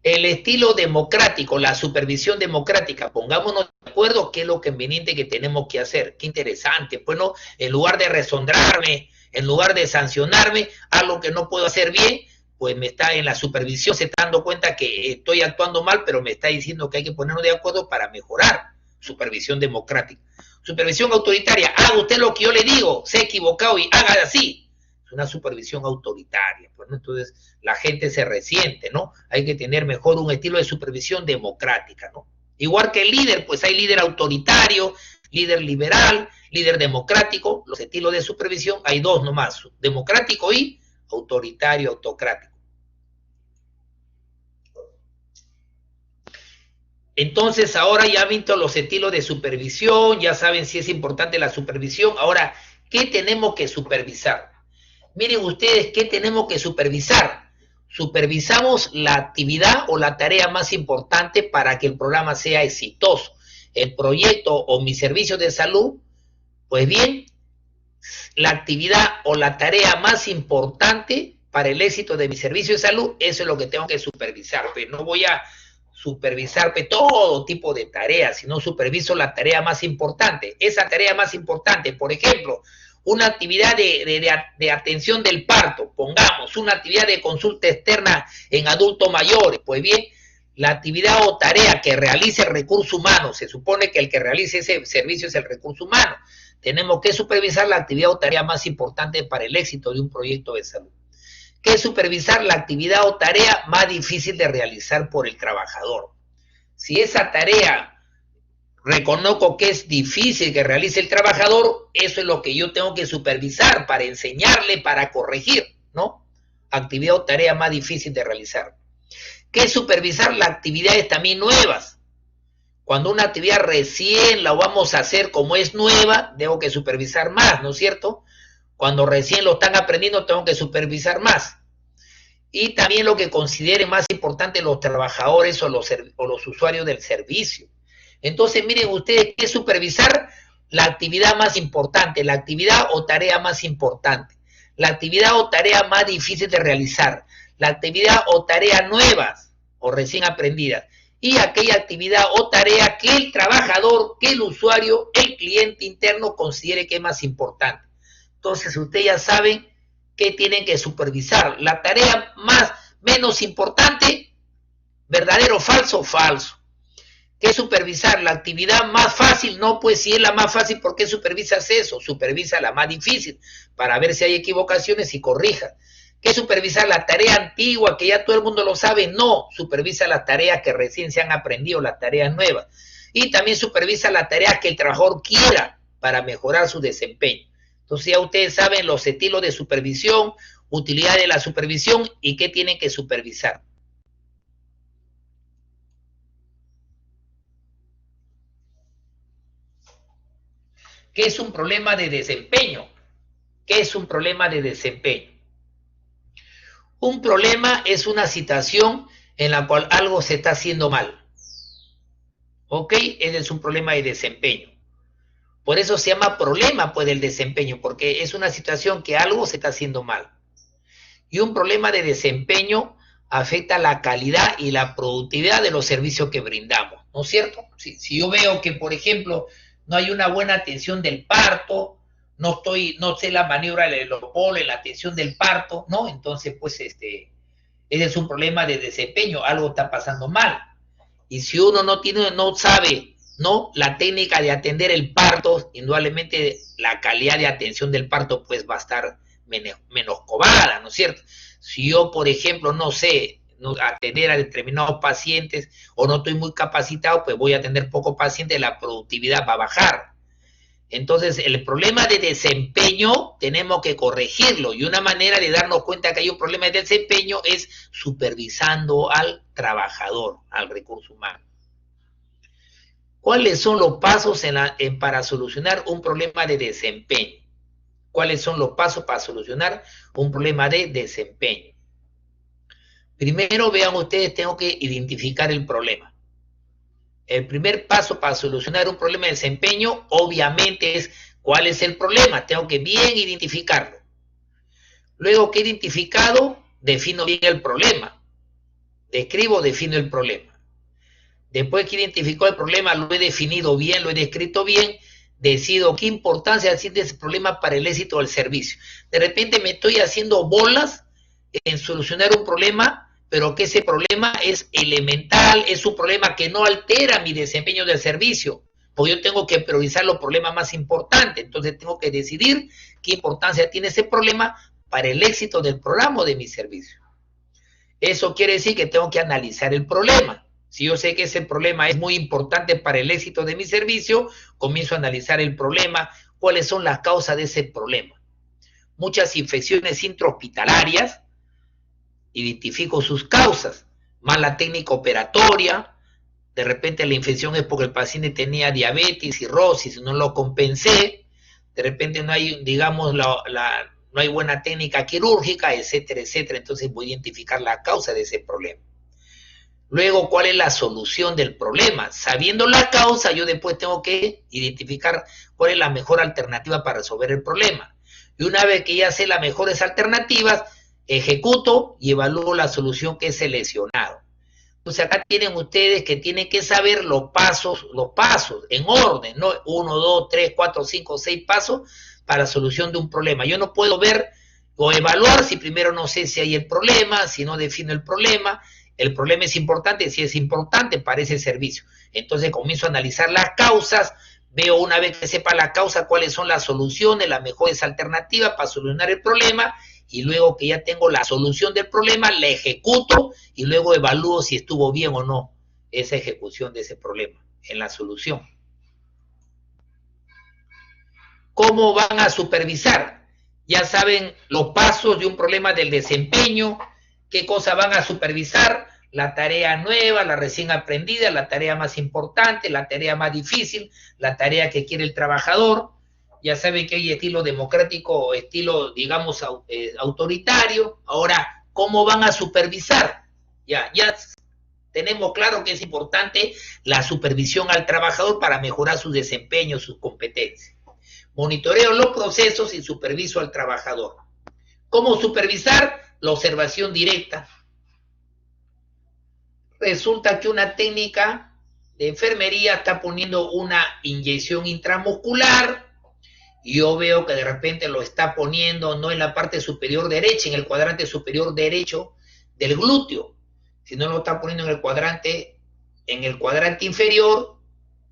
El estilo democrático, la supervisión democrática, pongámonos de acuerdo qué es lo conveniente que tenemos que hacer, qué interesante, pues, ¿no? En lugar de resondrarme, en lugar de sancionarme, algo que no puedo hacer bien, pues me está en la supervisión, se está dando cuenta que estoy actuando mal, pero me está diciendo que hay que ponernos de acuerdo para mejorar. Supervisión democrática. Supervisión autoritaria, haga usted lo que yo le digo, se ha equivocado y haga así. una supervisión autoritaria, pues, ¿no? Entonces la gente se resiente, ¿no? Hay que tener mejor un estilo de supervisión democrática, ¿no? Igual que el líder, pues hay líder autoritario, líder liberal, líder democrático. Los estilos de supervisión hay dos nomás, democrático y autoritario, autocrático. Entonces ahora ya han visto los estilos de supervisión, ya saben si es importante la supervisión. Ahora, ¿qué tenemos que supervisar? Miren ustedes, ¿qué tenemos que supervisar? Supervisamos la actividad o la tarea más importante para que el programa sea exitoso. El proyecto o mi servicio de salud, pues bien, la actividad o la tarea más importante para el éxito de mi servicio de salud, eso es lo que tengo que supervisar. Pero no voy a supervisar todo tipo de tareas, sino superviso la tarea más importante. Esa tarea más importante, por ejemplo, una actividad de atención del parto, pongamos, una actividad de consulta externa en adultos mayores, pues bien, la actividad o tarea que realice el recurso humano, se supone que el que realice ese servicio es el recurso humano, tenemos que supervisar la actividad o tarea más importante para el éxito de un proyecto de salud. ¿Qué es supervisar la actividad o tarea más difícil de realizar por el trabajador? Si esa tarea reconozco que es difícil que realice el trabajador, eso es lo que yo tengo que supervisar para enseñarle, para corregir, ¿no? Actividad o tarea más difícil de realizar. ¿Qué es supervisar las actividades también nuevas? Cuando una actividad recién la vamos a hacer como es nueva, tengo que supervisar más, ¿no es cierto? Cuando recién lo están aprendiendo, tengo que supervisar más. Y también lo que consideren más importante los trabajadores o los usuarios del servicio. Entonces, miren ustedes, ¿qué es supervisar? La actividad más importante, la actividad o tarea más importante, la actividad o tarea más difícil de realizar, la actividad o tarea nuevas o recién aprendidas, y aquella actividad o tarea que el trabajador, que el usuario, el cliente interno considere que es más importante. Entonces, ustedes ya saben que tienen que supervisar. La tarea menos importante, verdadero o falso, falso. ¿Qué supervisar? La actividad más fácil, no, pues si es la más fácil, ¿por qué supervisas eso? Supervisa la más difícil, para ver si hay equivocaciones y corrija. ¿Qué supervisar? La tarea antigua, que ya todo el mundo lo sabe, no. Supervisa las tareas que recién se han aprendido, las tareas nuevas. Y también supervisa las tareas que el trabajador quiera para mejorar su desempeño. Entonces ya ustedes saben los estilos de supervisión, utilidad de la supervisión y qué tienen que supervisar. ¿Qué es un problema de desempeño? ¿Qué es un problema de desempeño? Un problema es una situación en la cual algo se está haciendo mal. ¿Ok? Ese es un problema de desempeño. Por eso se llama problema, pues, del desempeño, porque es una situación que algo se está haciendo mal. Y un problema de desempeño afecta la calidad y la productividad de los servicios que brindamos, ¿no es cierto? Si yo veo que, por ejemplo, no hay una buena atención del parto, no sé la maniobra del Leopoldo en la atención del parto, ¿no? Entonces, pues, ese es un problema de desempeño, algo está pasando mal. Y si uno no sabe, ¿no?, la técnica de atender el parto, indudablemente la calidad de atención del parto pues va a estar menoscabada, ¿no es cierto? Si yo, por ejemplo, no sé atender a determinados pacientes o no estoy muy capacitado, pues voy a atender pocos pacientes, la productividad va a bajar. Entonces, el problema de desempeño tenemos que corregirlo, y una manera de darnos cuenta que hay un problema de desempeño es supervisando al trabajador, al recurso humano. ¿Cuáles son los pasos para solucionar un problema de desempeño? ¿Cuáles son los pasos para solucionar un problema de desempeño? Primero, vean ustedes, tengo que identificar el problema. El primer paso para solucionar un problema de desempeño, obviamente, es cuál es el problema. Tengo que bien identificarlo. Luego que he identificado, defino bien el problema. Describo, defino el problema. Después que identificó el problema, lo he definido bien, lo he descrito bien, decido qué importancia tiene ese problema para el éxito del servicio. De repente me estoy haciendo bolas en solucionar un problema, pero que ese problema es elemental, es un problema que no altera mi desempeño del servicio, porque yo tengo que priorizar los problemas más importantes. Entonces tengo que decidir qué importancia tiene ese problema para el éxito del programa o de mi servicio. Eso quiere decir que tengo que analizar el problema. Si yo sé que ese problema es muy importante para el éxito de mi servicio, comienzo a analizar el problema, cuáles son las causas de ese problema. Muchas infecciones intrahospitalarias, identifico sus causas, mala técnica operatoria, de repente la infección es porque el paciente tenía diabetes, cirrosis, no lo compensé, de repente no hay, digamos, no hay buena técnica quirúrgica, etcétera, etcétera, entonces voy a identificar la causa de ese problema. Luego, ¿cuál es la solución del problema? Sabiendo la causa, yo después tengo que identificar cuál es la mejor alternativa para resolver el problema. Y una vez que ya sé las mejores alternativas, ejecuto y evalúo la solución que he seleccionado. Entonces acá tienen ustedes que tienen que saber los pasos en orden, ¿no? 1, 2, 3, 4, 5, 6 pasos para la solución de un problema. Yo no puedo ver o evaluar si primero no sé si hay el problema, si no defino el problema. El problema es importante, si es importante para ese servicio. Entonces comienzo a analizar las causas, veo una vez que sepa la causa cuáles son las soluciones, las mejores alternativas para solucionar el problema, y luego que ya tengo la solución del problema, la ejecuto y luego evalúo si estuvo bien o no esa ejecución de ese problema en la solución. ¿Cómo van a supervisar? Ya saben los pasos de un problema del desempeño, qué cosas van a supervisar, la tarea nueva, la recién aprendida, la tarea más importante, la tarea más difícil, la tarea que quiere el trabajador. Ya saben que hay estilo democrático o estilo, digamos, autoritario. Ahora, ¿cómo van a supervisar? Ya tenemos claro que es importante la supervisión al trabajador para mejorar su desempeño, sus competencias. Monitoreo los procesos y superviso al trabajador. ¿Cómo supervisar? La observación directa. Resulta que una técnica de enfermería está poniendo una inyección intramuscular, y yo veo que de repente lo está poniendo no en la parte superior derecha, en el cuadrante superior derecho del glúteo, sino lo está poniendo en el cuadrante inferior,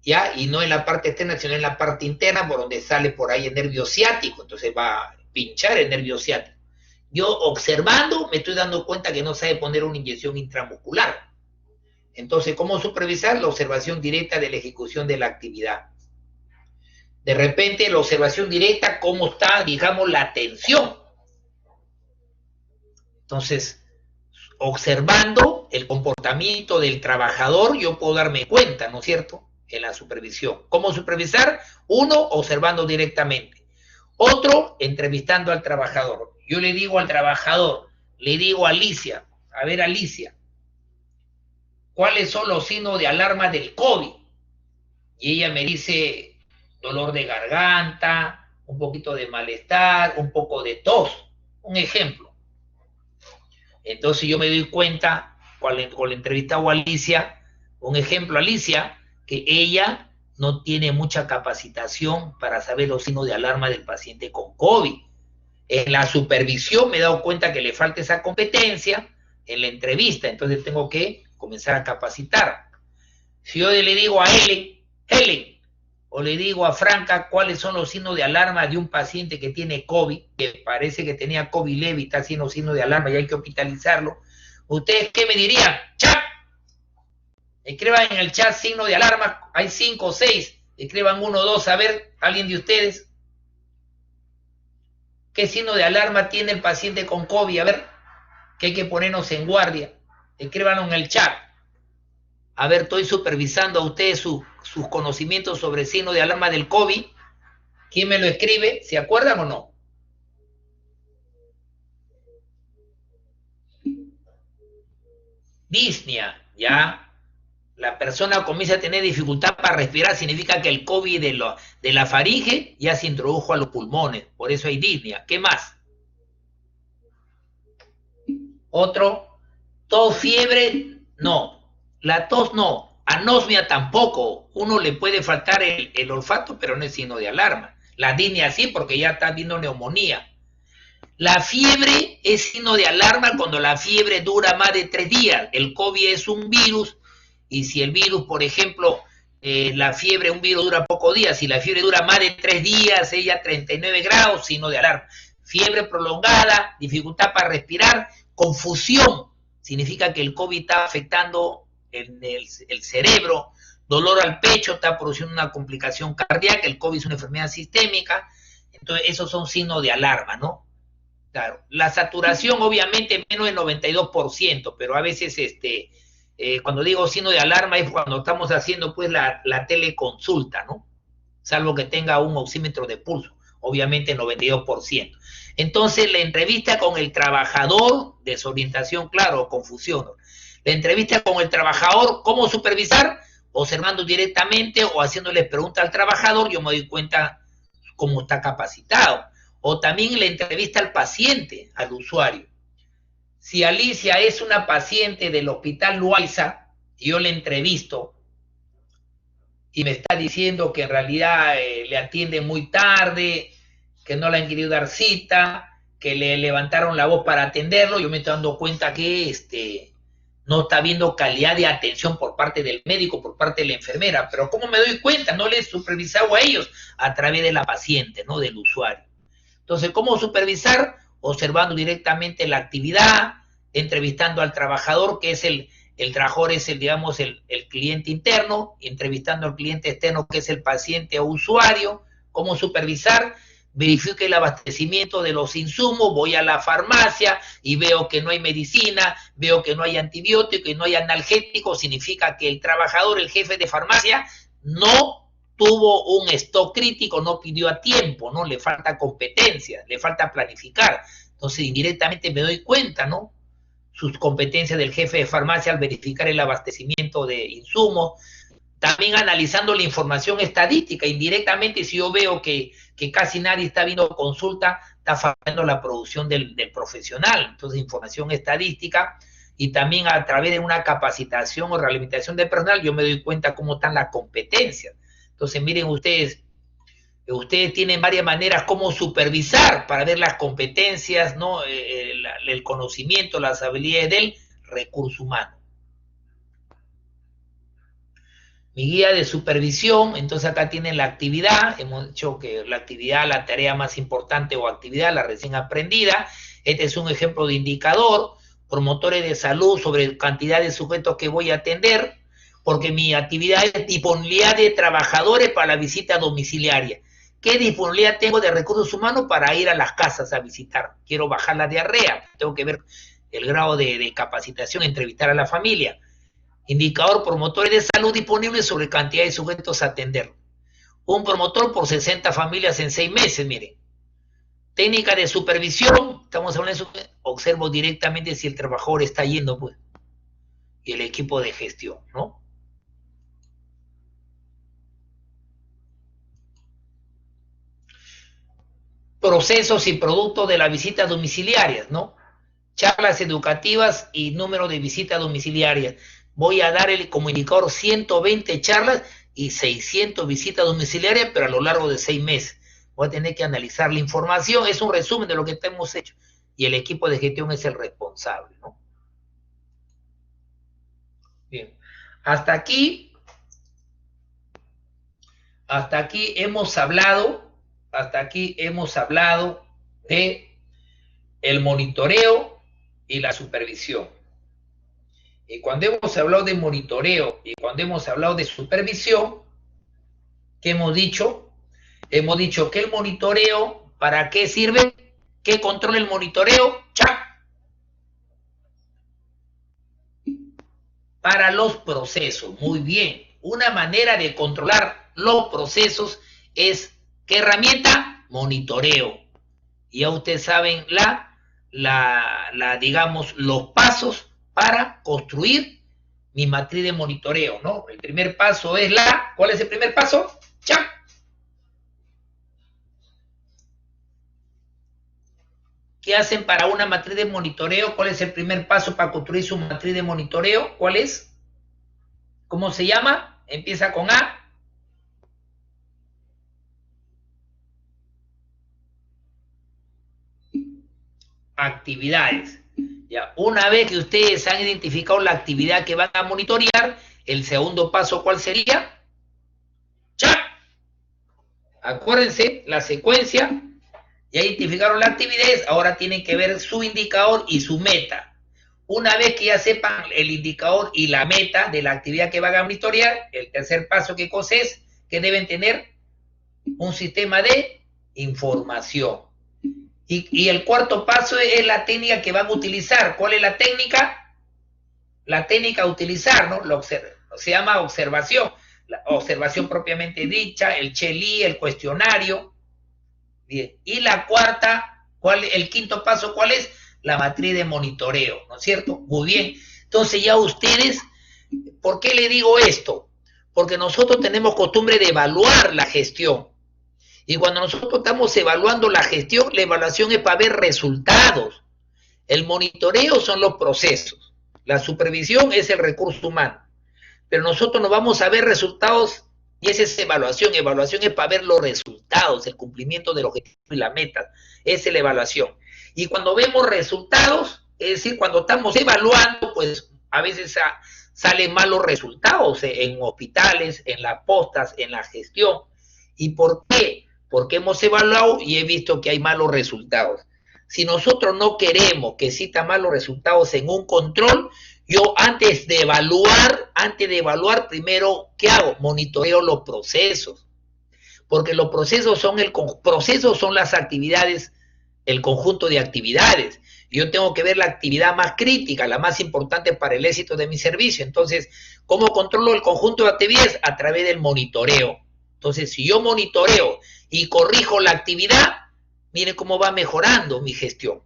¿ya? Y no en la parte externa, sino en la parte interna, por donde sale por ahí el nervio ciático. Entonces va a pinchar el nervio ciático. Yo observando me estoy dando cuenta que no sabe poner una inyección intramuscular. Entonces, ¿cómo supervisar? La observación directa de la ejecución de la actividad. De repente, la observación directa, cómo está, digamos, la tensión. Entonces, observando el comportamiento del trabajador, yo puedo darme cuenta, ¿no es cierto?, en la supervisión. ¿Cómo supervisar? Uno, observando directamente. Otro, entrevistando al trabajador. Yo le digo al trabajador, le digo a Alicia, a ver, Alicia, ¿cuáles son los signos de alarma del COVID? Y ella me dice dolor de garganta, un poquito de malestar, un poco de tos, un ejemplo. Entonces yo me doy cuenta, con la entrevista a Alicia, un ejemplo, Alicia, que ella no tiene mucha capacitación para saber los signos de alarma del paciente con COVID. En la supervisión me he dado cuenta que le falta esa competencia en la entrevista, entonces tengo que comenzar a capacitar. Si yo le digo a Helen, o le digo a Franca cuáles son los signos de alarma de un paciente que tiene COVID, que parece que tenía COVID leve y está haciendo signos de alarma y hay que hospitalizarlo, ¿ustedes qué me dirían? ¡Chat! Escriban en el chat signo de alarma, hay 5 o 6, escriban 1 o 2, a ver, alguien de ustedes, ¿qué signo de alarma tiene el paciente con COVID? A ver, que hay que ponernos en guardia, escríbanlo en el chat. A ver, estoy supervisando a ustedes sus conocimientos sobre signo de alarma del COVID. ¿Quién me lo escribe? ¿Se acuerdan o no? Disnea, ya. La persona comienza a tener dificultad para respirar, significa que el COVID de la faringe ya se introdujo a los pulmones, por eso hay disnea. ¿Qué más? Otro, tos, fiebre, no. La tos no, anosmia tampoco. Uno le puede faltar el olfato, pero no es signo de alarma. La disnea sí, porque ya está viendo neumonía. La fiebre es signo de alarma cuando la fiebre dura más de 3 días. El COVID es un virus, y si el virus, por ejemplo, un virus dura pocos días, si la fiebre dura más de 3 días, ella 39 grados, signo de alarma. fiebre prolongada, dificultad para respirar, confusión, significa que el COVID está afectando el cerebro, dolor al pecho, está produciendo una complicación cardíaca, el COVID es una enfermedad sistémica, entonces esos son signos de alarma, ¿no? Claro, la saturación obviamente menos del 92%, pero a veces cuando digo signo de alarma es cuando estamos haciendo pues la teleconsulta, ¿no? Salvo que tenga un oxímetro de pulso, obviamente 92%. Entonces la entrevista con el trabajador, desorientación, claro, confusión, ¿no? La entrevista con el trabajador, ¿cómo supervisar? Observando directamente o haciéndole preguntas al trabajador, yo me doy cuenta cómo está capacitado. O también la entrevista al paciente, al usuario. Si Alicia es una paciente del Hospital Loaiza, y yo le entrevisto, y me está diciendo que en realidad le atiende muy tarde, que no le han querido dar cita, que le levantaron la voz para atenderlo, yo me estoy dando cuenta que no está habiendo calidad de atención por parte del médico, por parte de la enfermera. Pero ¿cómo me doy cuenta? No le he supervisado a ellos a través de la paciente, ¿no? Del usuario. Entonces, ¿cómo supervisar? Observando directamente la actividad, entrevistando al trabajador, que es el trabajador es digamos, el cliente interno, entrevistando al cliente externo, que es el paciente o usuario. ¿Cómo supervisar? Verifique el abastecimiento de los insumos, voy a la farmacia y veo que no hay medicina, veo que no hay antibiótico y no hay analgético, significa que el trabajador, el jefe de farmacia, no tuvo un stock crítico, no pidió a tiempo, ¿no? Le falta competencia, le falta planificar. Entonces, indirectamente me doy cuenta, ¿no? Sus competencias del jefe de farmacia al verificar el abastecimiento de insumos. También analizando la información estadística, indirectamente, si yo veo que casi nadie está viendo consulta, está fallando la producción del profesional. Entonces, información estadística, y también a través de una capacitación o realimentación del personal, yo me doy cuenta cómo están las competencias. Entonces, miren ustedes tienen varias maneras cómo supervisar para ver las competencias, ¿no? El conocimiento, las habilidades del recurso humano. Mi guía de supervisión, entonces acá tienen la actividad, hemos dicho que la actividad, la tarea más importante o actividad, la recién aprendida. Este es un ejemplo de indicador, promotores de salud sobre cantidad de sujetos que voy a atender, porque mi actividad es disponibilidad de trabajadores para la visita domiciliaria. ¿Qué disponibilidad tengo de recursos humanos para ir a las casas a visitar? Quiero bajar la diarrea, tengo que ver el grado de capacitación, entrevistar a la familia. Indicador promotores de salud disponibles sobre cantidad de sujetos a atender. Un promotor por 60 familias en 6 meses, miren. Técnica de supervisión, estamos hablando de eso, observo directamente si el trabajador está yendo, pues, y el equipo de gestión, ¿no? Procesos y productos de las visitas domiciliarias, ¿no? Charlas educativas y número de visitas domiciliarias. Voy a dar como indicador 120 charlas y 600 visitas domiciliarias, pero a lo largo de 6 meses. Voy a tener que analizar la información, es un resumen de lo que hemos hecho, y el equipo de gestión es el responsable, ¿no? Bien, hasta aquí hemos hablado de el monitoreo y la supervisión. Y cuando hemos hablado de monitoreo y cuando hemos hablado de supervisión, ¿qué hemos dicho? Hemos dicho que el monitoreo, ¿para qué sirve? ¿Qué controla el monitoreo? Para los procesos. Muy bien. Una manera de controlar los procesos es, ¿qué herramienta? Monitoreo. Y ya ustedes saben digamos, los pasos para construir mi matriz de monitoreo, ¿no? El primer paso es ¿cuál es el primer paso? ¿Qué hacen para una matriz de monitoreo? ¿Cuál es el primer paso para construir su matriz de monitoreo? ¿Cuál es? ¿Cómo se llama? Empieza con A. Actividades. Ya, una vez que ustedes han identificado la actividad que van a monitorear, el segundo paso, ¿cuál sería? Acuérdense, la secuencia Ya identificaron la actividad, ahora tienen que ver su indicador y su meta. Una vez que ya sepan el indicador y la meta de la actividad que van a monitorear, el tercer paso, ¿qué cosa es? Que deben tener un sistema de información. Y el cuarto paso es la técnica que van a utilizar. ¿Cuál es la técnica? La técnica a utilizar, ¿no? Se llama observación. La observación propiamente dicha, el CHELI, el cuestionario. Bien. Y la cuarta, el quinto paso, ¿cuál es? La matriz de monitoreo, ¿no es cierto? Muy bien. Entonces ya ustedes, ¿por qué le digo esto? Porque nosotros tenemos costumbre de evaluar la gestión. Y cuando nosotros estamos evaluando la gestión, la evaluación es para ver resultados. El monitoreo son los procesos. La supervisión es el recurso humano. Pero nosotros no vamos a ver resultados y esa es evaluación. Evaluación es para ver los resultados, el cumplimiento del objetivo y la meta. Esa es la evaluación. Y cuando vemos resultados, es decir, cuando estamos evaluando, pues a veces salen malos resultados en hospitales, en las postas, en la gestión. ¿Y por qué? Porque hemos evaluado y he visto que hay malos resultados. Si nosotros no queremos que existan malos resultados en un control, yo antes de evaluar, primero, ¿qué hago? Monitoreo los procesos. Porque los procesos son las actividades, el conjunto de actividades. Yo tengo que ver la actividad más crítica, la más importante para el éxito de mi servicio. Entonces, ¿cómo controlo el conjunto de actividades? A través del monitoreo. Entonces, si yo monitoreo y corrijo la actividad, miren cómo va mejorando mi gestión.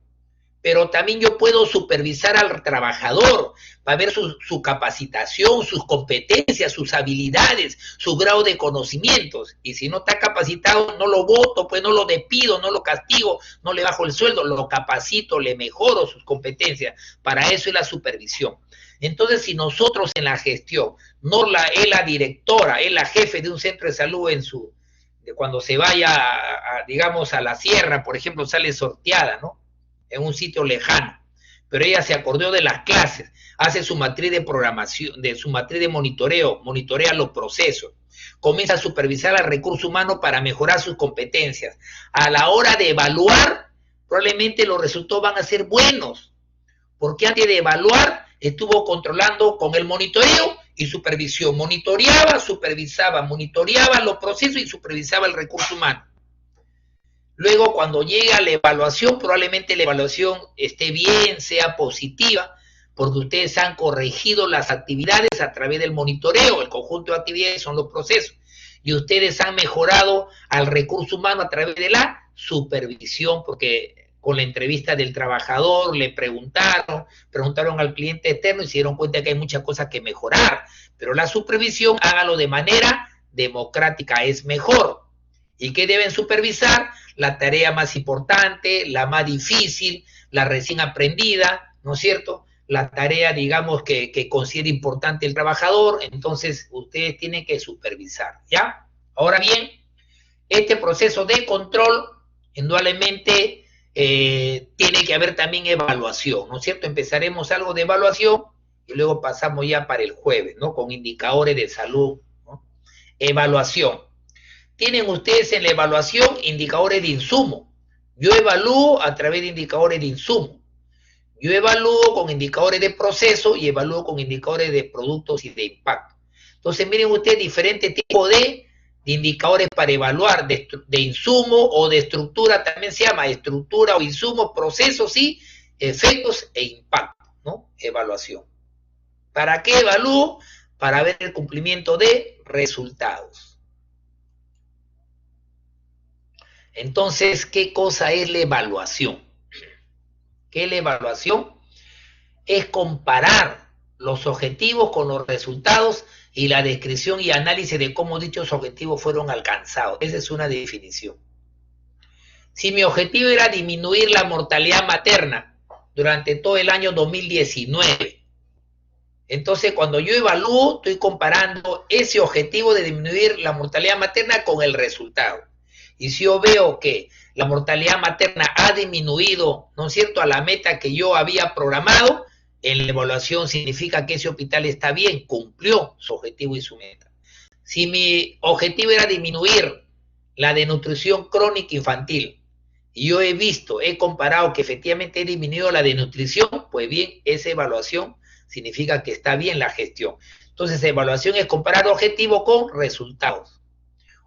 Pero también yo puedo supervisar al trabajador para ver su capacitación, sus competencias, sus habilidades, su grado de conocimientos. Y si no está capacitado, no lo voto, pues no lo despido, no lo castigo, no le bajo el sueldo, lo capacito, le mejoro sus competencias. Para eso es la supervisión. Entonces, si nosotros en la gestión, es la directora, es la jefe de un centro de salud cuando se vaya, digamos, a la sierra, por ejemplo, sale sorteada, ¿no? En un sitio lejano, pero ella se acordó de las clases, hace su matriz de programación, su matriz de monitoreo, monitorea los procesos, comienza a supervisar al recurso humano para mejorar sus competencias. A la hora de evaluar, probablemente los resultados van a ser buenos, porque antes de evaluar estuvo controlando con el monitoreo y supervisión, monitoreaba los procesos y supervisaba el recurso humano. Luego, cuando llega la evaluación, probablemente la evaluación esté bien, sea positiva, porque ustedes han corregido las actividades a través del monitoreo. El conjunto de actividades son los procesos. Y ustedes han mejorado al recurso humano a través de la supervisión, porque con la entrevista del trabajador le preguntaron al cliente externo y se dieron cuenta que hay muchas cosas que mejorar. Pero la supervisión, hágalo de manera democrática, es mejor. ¿Y qué deben supervisar? La tarea más importante, la más difícil, la recién aprendida, ¿no es cierto? La tarea, digamos, que considera importante el trabajador, entonces ustedes tienen que supervisar, ¿ya? Ahora bien, este proceso de control, indudablemente, tiene que haber también evaluación, ¿no es cierto? Empezaremos algo de evaluación y luego pasamos ya para el jueves, ¿no? Con indicadores de salud, ¿no? Evaluación. Tienen ustedes en la evaluación indicadores de insumo. Yo evalúo a través de indicadores de insumo. Yo evalúo con indicadores de proceso y evalúo con indicadores de productos y de impacto. Entonces, miren ustedes diferentes tipos de indicadores para evaluar de insumo o de estructura, también se llama estructura o insumo, procesos y efectos e impacto, ¿no? Evaluación. ¿Para qué evalúo? Para ver el cumplimiento de resultados. Entonces, ¿qué cosa es la evaluación? ¿Qué es la evaluación? Es comparar los objetivos con los resultados y la descripción y análisis de cómo dichos objetivos fueron alcanzados. Esa es una definición. Si mi objetivo era disminuir la mortalidad materna durante todo el año 2019, entonces cuando yo evalúo, estoy comparando ese objetivo de disminuir la mortalidad materna con el resultado. Y si yo veo que la mortalidad materna ha disminuido, ¿no es cierto?, a la meta que yo había programado, en la evaluación significa que ese hospital está bien, cumplió su objetivo y su meta. Si mi objetivo era disminuir la desnutrición crónica infantil y yo he visto, he comparado que efectivamente he disminuido la desnutrición, pues bien, esa evaluación significa que está bien la gestión. Entonces, evaluación es comparar objetivos con resultados.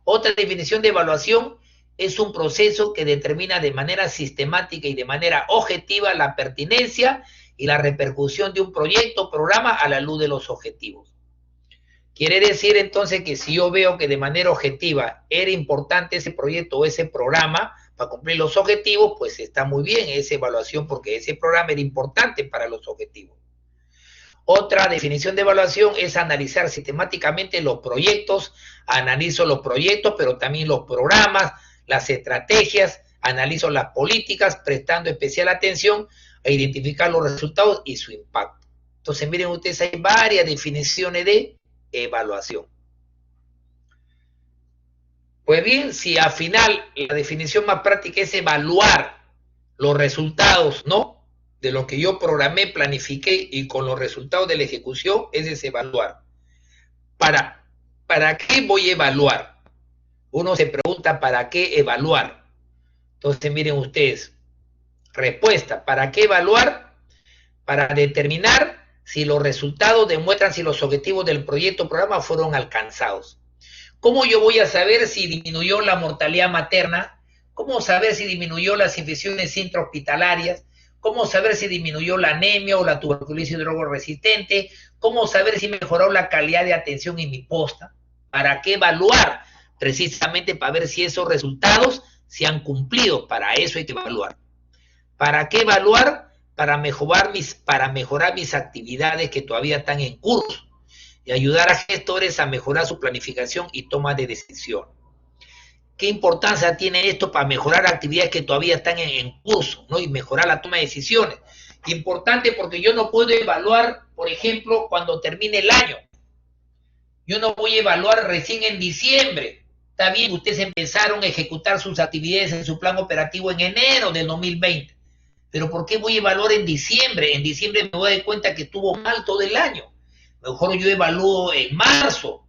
Otra definición de evaluación es un proceso que determina de manera sistemática y de manera objetiva la pertinencia y la repercusión de un proyecto o programa a la luz de los objetivos. Quiere decir entonces que si yo veo que de manera objetiva era importante ese proyecto o ese programa para cumplir los objetivos, pues está muy bien esa evaluación porque ese programa era importante para los objetivos. Otra definición de evaluación es analizar sistemáticamente los proyectos. Analizo los proyectos, pero también los programas, las estrategias, analizo las políticas, prestando especial atención a identificar los resultados y su impacto. Entonces, miren ustedes, hay varias definiciones de evaluación. Pues bien, si al final la definición más práctica es evaluar los resultados, ¿no?, de lo que yo programé, planifiqué y con los resultados de la ejecución, ese es evaluar. ¿Para qué voy a evaluar? Uno se pregunta, ¿para qué evaluar? Entonces, miren ustedes, respuesta, ¿para qué evaluar? Para determinar si los resultados demuestran si los objetivos del proyecto o programa fueron alcanzados. ¿Cómo yo voy a saber si disminuyó la mortalidad materna? ¿Cómo saber si disminuyó las infecciones intrahospitalarias? ¿Cómo saber si disminuyó la anemia o la tuberculosis drogoresistente? ¿Cómo saber si mejoró la calidad de atención en mi posta? ¿Para qué evaluar? Precisamente para ver si esos resultados se han cumplido. Para eso hay que evaluar. ¿Para qué evaluar? Para mejorar mis actividades que todavía están en curso y ayudar a gestores a mejorar su planificación y toma de decisión. ¿Qué importancia tiene esto para mejorar actividades que todavía están en curso, ¿no?, y mejorar la toma de decisiones? Importante porque yo no puedo evaluar, por ejemplo, cuando termine el año. Yo no voy a evaluar recién en diciembre. Está bien, ustedes empezaron a ejecutar sus actividades en su plan operativo en enero del 2020. Pero ¿por qué voy a evaluar en diciembre? En diciembre me voy a dar cuenta que estuvo mal todo el año. Mejor yo evalúo en marzo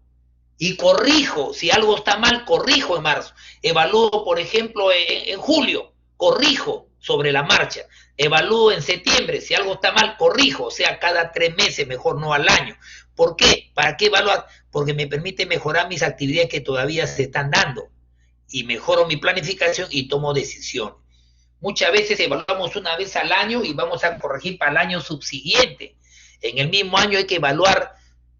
y corrijo. Si algo está mal, corrijo en marzo. Evalúo, por ejemplo, en julio, corrijo sobre la marcha. Evalúo en septiembre. Si algo está mal, corrijo. O sea, cada 3 meses, mejor no al año. ¿Por qué? ¿Para qué evaluar? Porque me permite mejorar mis actividades que todavía se están dando. Y mejoro mi planificación y tomo decisiones. Muchas veces evaluamos una vez al año y vamos a corregir para el año subsiguiente. En el mismo año hay que evaluar.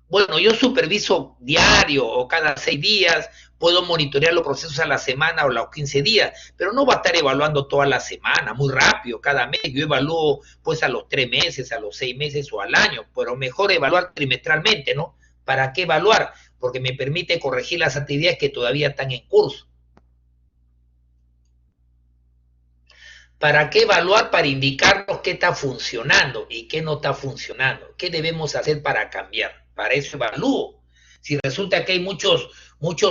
Bueno, yo superviso diario o cada 6 días, puedo monitorear los procesos a la semana o a los 15 días, pero no va a estar evaluando toda la semana, muy rápido, cada mes. Yo evalúo pues a los 3 meses, a los 6 meses o al año, pero mejor evaluar trimestralmente, ¿no? ¿Para qué evaluar? Porque me permite corregir las actividades que todavía están en curso. ¿Para qué evaluar? Para indicarnos qué está funcionando y qué no está funcionando. ¿Qué debemos hacer para cambiar? Para eso evalúo. Si resulta que hay muchos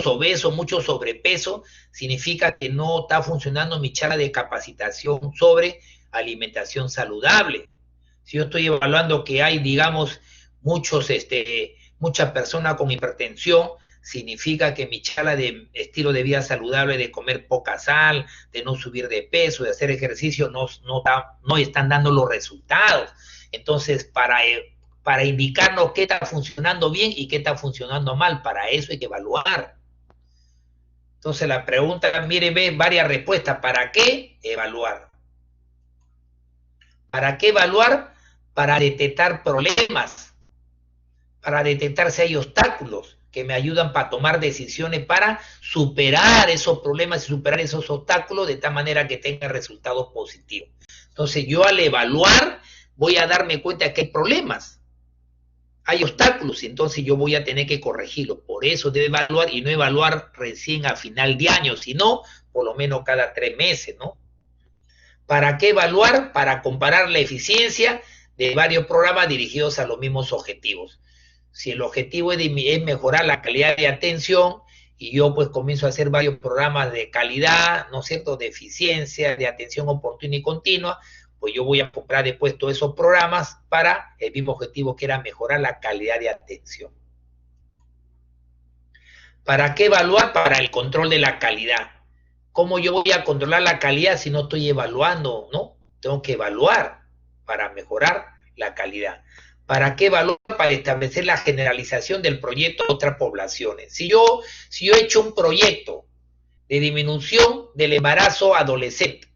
obesos, mucho sobrepeso, significa que no está funcionando mi charla de capacitación sobre alimentación saludable. Si yo estoy evaluando que hay, digamos, muchas personas con hipertensión, significa que mi charla de estilo de vida saludable, de comer poca sal, de no subir de peso, de hacer ejercicio, no están dando los resultados. Entonces, para indicarnos qué está funcionando bien y qué está funcionando mal, para eso hay que evaluar. Entonces, la pregunta, mire, ve varias respuestas. ¿Para qué evaluar? ¿Para qué evaluar? Para detectar problemas, para detectar si hay obstáculos que me ayudan para tomar decisiones para superar esos problemas y superar esos obstáculos de tal manera que tenga resultados positivos. Entonces yo al evaluar voy a darme cuenta que hay problemas, hay obstáculos, y entonces yo voy a tener que corregirlos. Por eso debe evaluar y no evaluar recién a final de año, sino por lo menos cada 3 meses, ¿no? ¿Para qué evaluar? Para comparar la eficiencia de varios programas dirigidos a los mismos objetivos. Si el objetivo es mejorar la calidad de atención y yo pues comienzo a hacer varios programas de calidad, ¿no es cierto?, de eficiencia, de atención oportuna y continua, pues yo voy a comprar después todos esos programas para el mismo objetivo que era mejorar la calidad de atención. ¿Para qué evaluar? Para el control de la calidad. ¿Cómo yo voy a controlar la calidad si no estoy evaluando, no? Tengo que evaluar para mejorar la calidad. ¿Para qué evaluar? Para establecer la generalización del proyecto a otras poblaciones. Si yo he hecho un proyecto de disminución del embarazo adolescente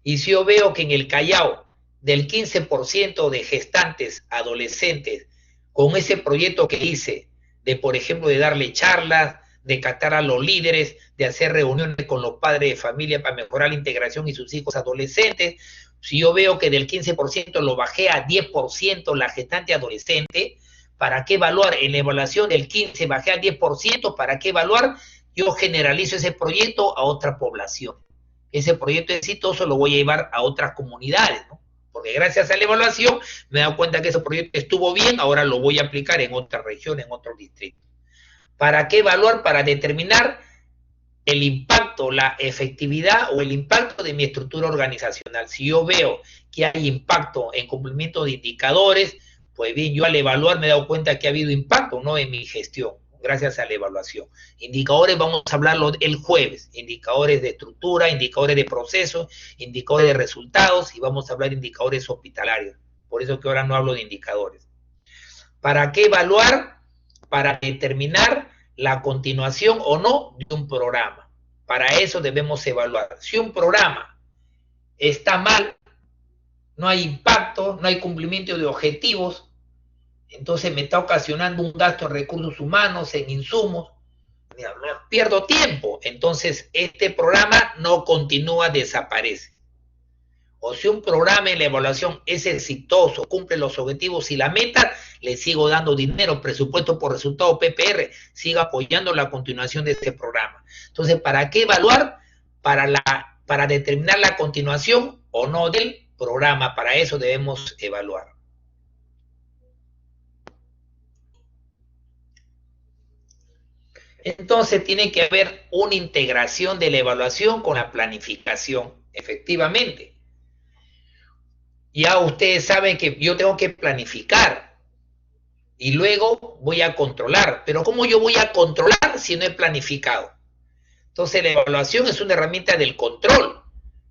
y si yo veo que en el Callao del 15% de gestantes adolescentes con ese proyecto que hice de, por ejemplo, de darle charlas, de captar a los líderes, de hacer reuniones con los padres de familia para mejorar la integración y sus hijos adolescentes, si yo veo que del 15% lo bajé a 10% la gestante adolescente, ¿para qué evaluar? En la evaluación del 15 bajé al 10%, ¿para qué evaluar? Yo generalizo ese proyecto a otra población. Ese proyecto exitoso lo voy a llevar a otras comunidades, ¿no? Porque gracias a la evaluación me he dado cuenta que ese proyecto estuvo bien, ahora lo voy a aplicar en otra región, en otro distrito. ¿Para qué evaluar? Para determinar el impacto, la efectividad o el impacto de mi estructura organizacional. Si yo veo que hay impacto en cumplimiento de indicadores, pues bien, yo al evaluar me he dado cuenta que ha habido impacto, ¿no?, en mi gestión, gracias a la evaluación. Indicadores, vamos a hablarlo el jueves, indicadores de estructura, indicadores de proceso, indicadores de resultados, y vamos a hablar de indicadores hospitalarios. Por eso que ahora no hablo de indicadores. ¿Para qué evaluar? Para determinar la continuación o no de un programa. Para eso debemos evaluar. Si un programa está mal, no hay impacto, no hay cumplimiento de objetivos, entonces me está ocasionando un gasto en recursos humanos, en insumos, pierdo tiempo, entonces este programa no continúa, desaparece. O si un programa en la evaluación es exitoso, cumple los objetivos y la meta, le sigo dando dinero, presupuesto por resultado, PPR, sigo apoyando la continuación de este programa. Entonces, ¿para qué evaluar? Para determinar la continuación o no del programa. Para eso debemos evaluar. Entonces, tiene que haber una integración de la evaluación con la planificación, efectivamente. Ya ustedes saben que yo tengo que planificar y luego voy a controlar. Pero ¿cómo yo voy a controlar si no he planificado? Entonces la evaluación es una herramienta del control.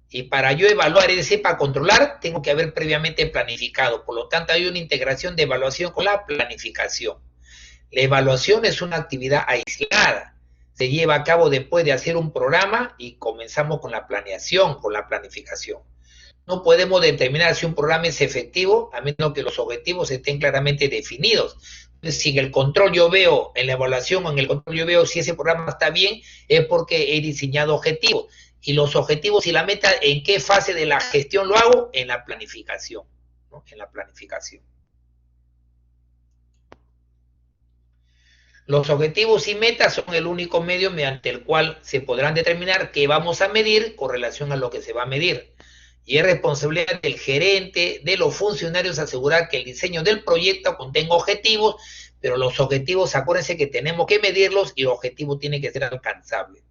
Y para yo evaluar, es decir, para controlar, tengo que haber previamente planificado. Por lo tanto, hay una integración de evaluación con la planificación. La evaluación es una actividad aislada. Se lleva a cabo después de hacer un programa y comenzamos con la planeación, con la planificación. No podemos determinar si un programa es efectivo a menos que los objetivos estén claramente definidos. Entonces, si en el control yo veo, en la evaluación o en el control yo veo si ese programa está bien, es porque he diseñado objetivos. Y los objetivos y la meta, ¿en qué fase de la gestión lo hago? En la planificación, ¿no? En la planificación. Los objetivos y metas son el único medio mediante el cual se podrán determinar qué vamos a medir con relación a lo que se va a medir. Y es responsabilidad del gerente, de los funcionarios, asegurar que el diseño del proyecto contenga objetivos, pero los objetivos, acuérdense que tenemos que medirlos y los objetivos tienen que ser alcanzables.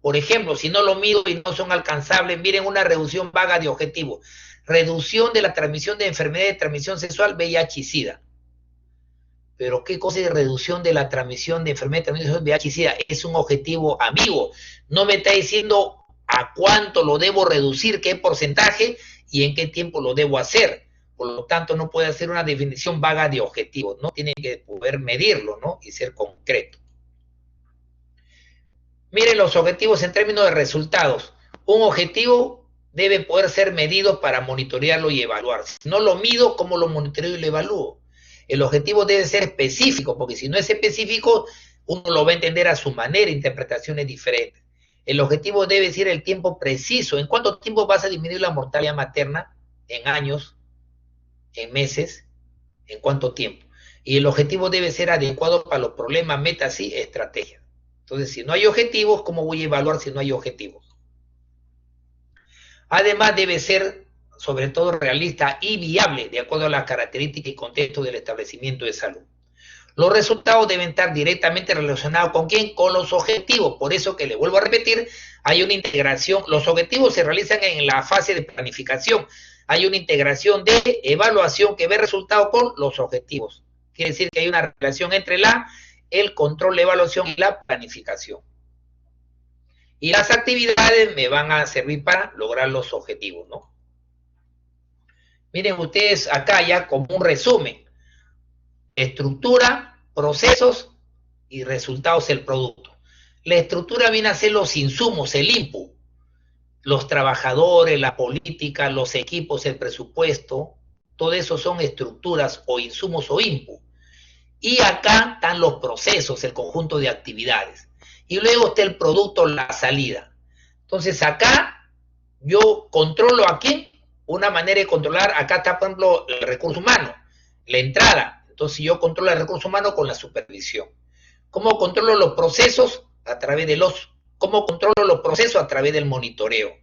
Por ejemplo, si no lo mido y no son alcanzables, miren una reducción vaga de objetivos. Reducción de la transmisión de enfermedades de transmisión sexual, VIH y SIDA. Pero ¿qué cosa es reducción de la transmisión de enfermedades de transmisión sexual, VIH y SIDA? Es un objetivo ambiguo. No me está diciendo a cuánto lo debo reducir, qué porcentaje y en qué tiempo lo debo hacer. Por lo tanto, no puede hacer una definición vaga de objetivos, ¿no? Tiene que poder medirlo, ¿no? Y ser concreto. Miren los objetivos en términos de resultados. Un objetivo debe poder ser medido para monitorearlo y evaluar. Si no lo mido, ¿cómo lo monitoreo y lo evalúo? El objetivo debe ser específico, porque si no es específico, uno lo va a entender a su manera, interpretaciones diferentes. El objetivo debe ser el tiempo preciso. ¿En cuánto tiempo vas a disminuir la mortalidad materna? ¿En años? ¿En meses? ¿En cuánto tiempo? Y el objetivo debe ser adecuado para los problemas, metas y estrategias. Entonces, si no hay objetivos, ¿cómo voy a evaluar si no hay objetivos? Además, debe ser, sobre todo, realista y viable, de acuerdo a las características y contexto del establecimiento de salud. Los resultados deben estar directamente relacionados ¿con quién? Con los objetivos. Por eso que le vuelvo a repetir, hay una integración. Los objetivos se realizan en la fase de planificación. Hay una integración de evaluación que ve resultados con los objetivos. Quiere decir que hay una relación entre el control, la evaluación y la planificación. Y las actividades me van a servir para lograr los objetivos, ¿no? Miren ustedes acá ya como un resumen. Estructura, procesos y resultados del producto. La estructura viene a ser los insumos, el input. Los trabajadores, la política, los equipos, el presupuesto, todo eso son estructuras o insumos o input. Y acá están los procesos, el conjunto de actividades. Y luego está el producto, la salida. Entonces acá yo controlo aquí, una manera de controlar, acá está por ejemplo el recurso humano, la entrada. Entonces yo controlo el recurso humano con la supervisión. ¿Cómo controlo los procesos? A través de ¿Cómo controlo los procesos? A través del monitoreo.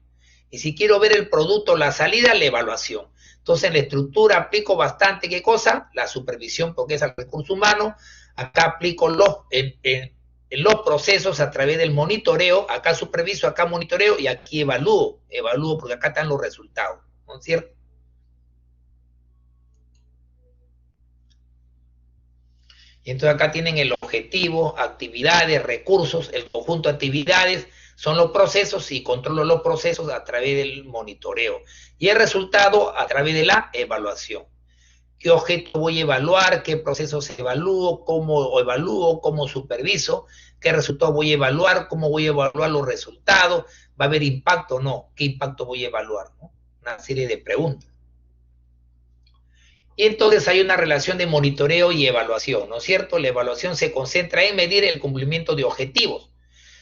Y si quiero ver el producto, la salida, la evaluación. Entonces en la estructura aplico bastante, ¿qué cosa? La supervisión, porque es el recurso humano. Acá aplico los procesos a través del monitoreo. Acá superviso, acá monitoreo y aquí evalúo porque acá están los resultados, ¿no es cierto? Y entonces acá tienen el objetivo, actividades, recursos, el conjunto de actividades, son los procesos y controlo los procesos a través del monitoreo. Y el resultado a través de la evaluación. ¿Qué objeto voy a evaluar? ¿Qué procesos evalúo? ¿Cómo superviso? ¿Qué resultado voy a evaluar? ¿Cómo voy a evaluar los resultados? ¿Va a haber impacto o no? ¿Qué impacto voy a evaluar? ¿No? Una serie de preguntas. Y entonces hay una relación de monitoreo y evaluación, ¿no es cierto? La evaluación se concentra en medir el cumplimiento de objetivos.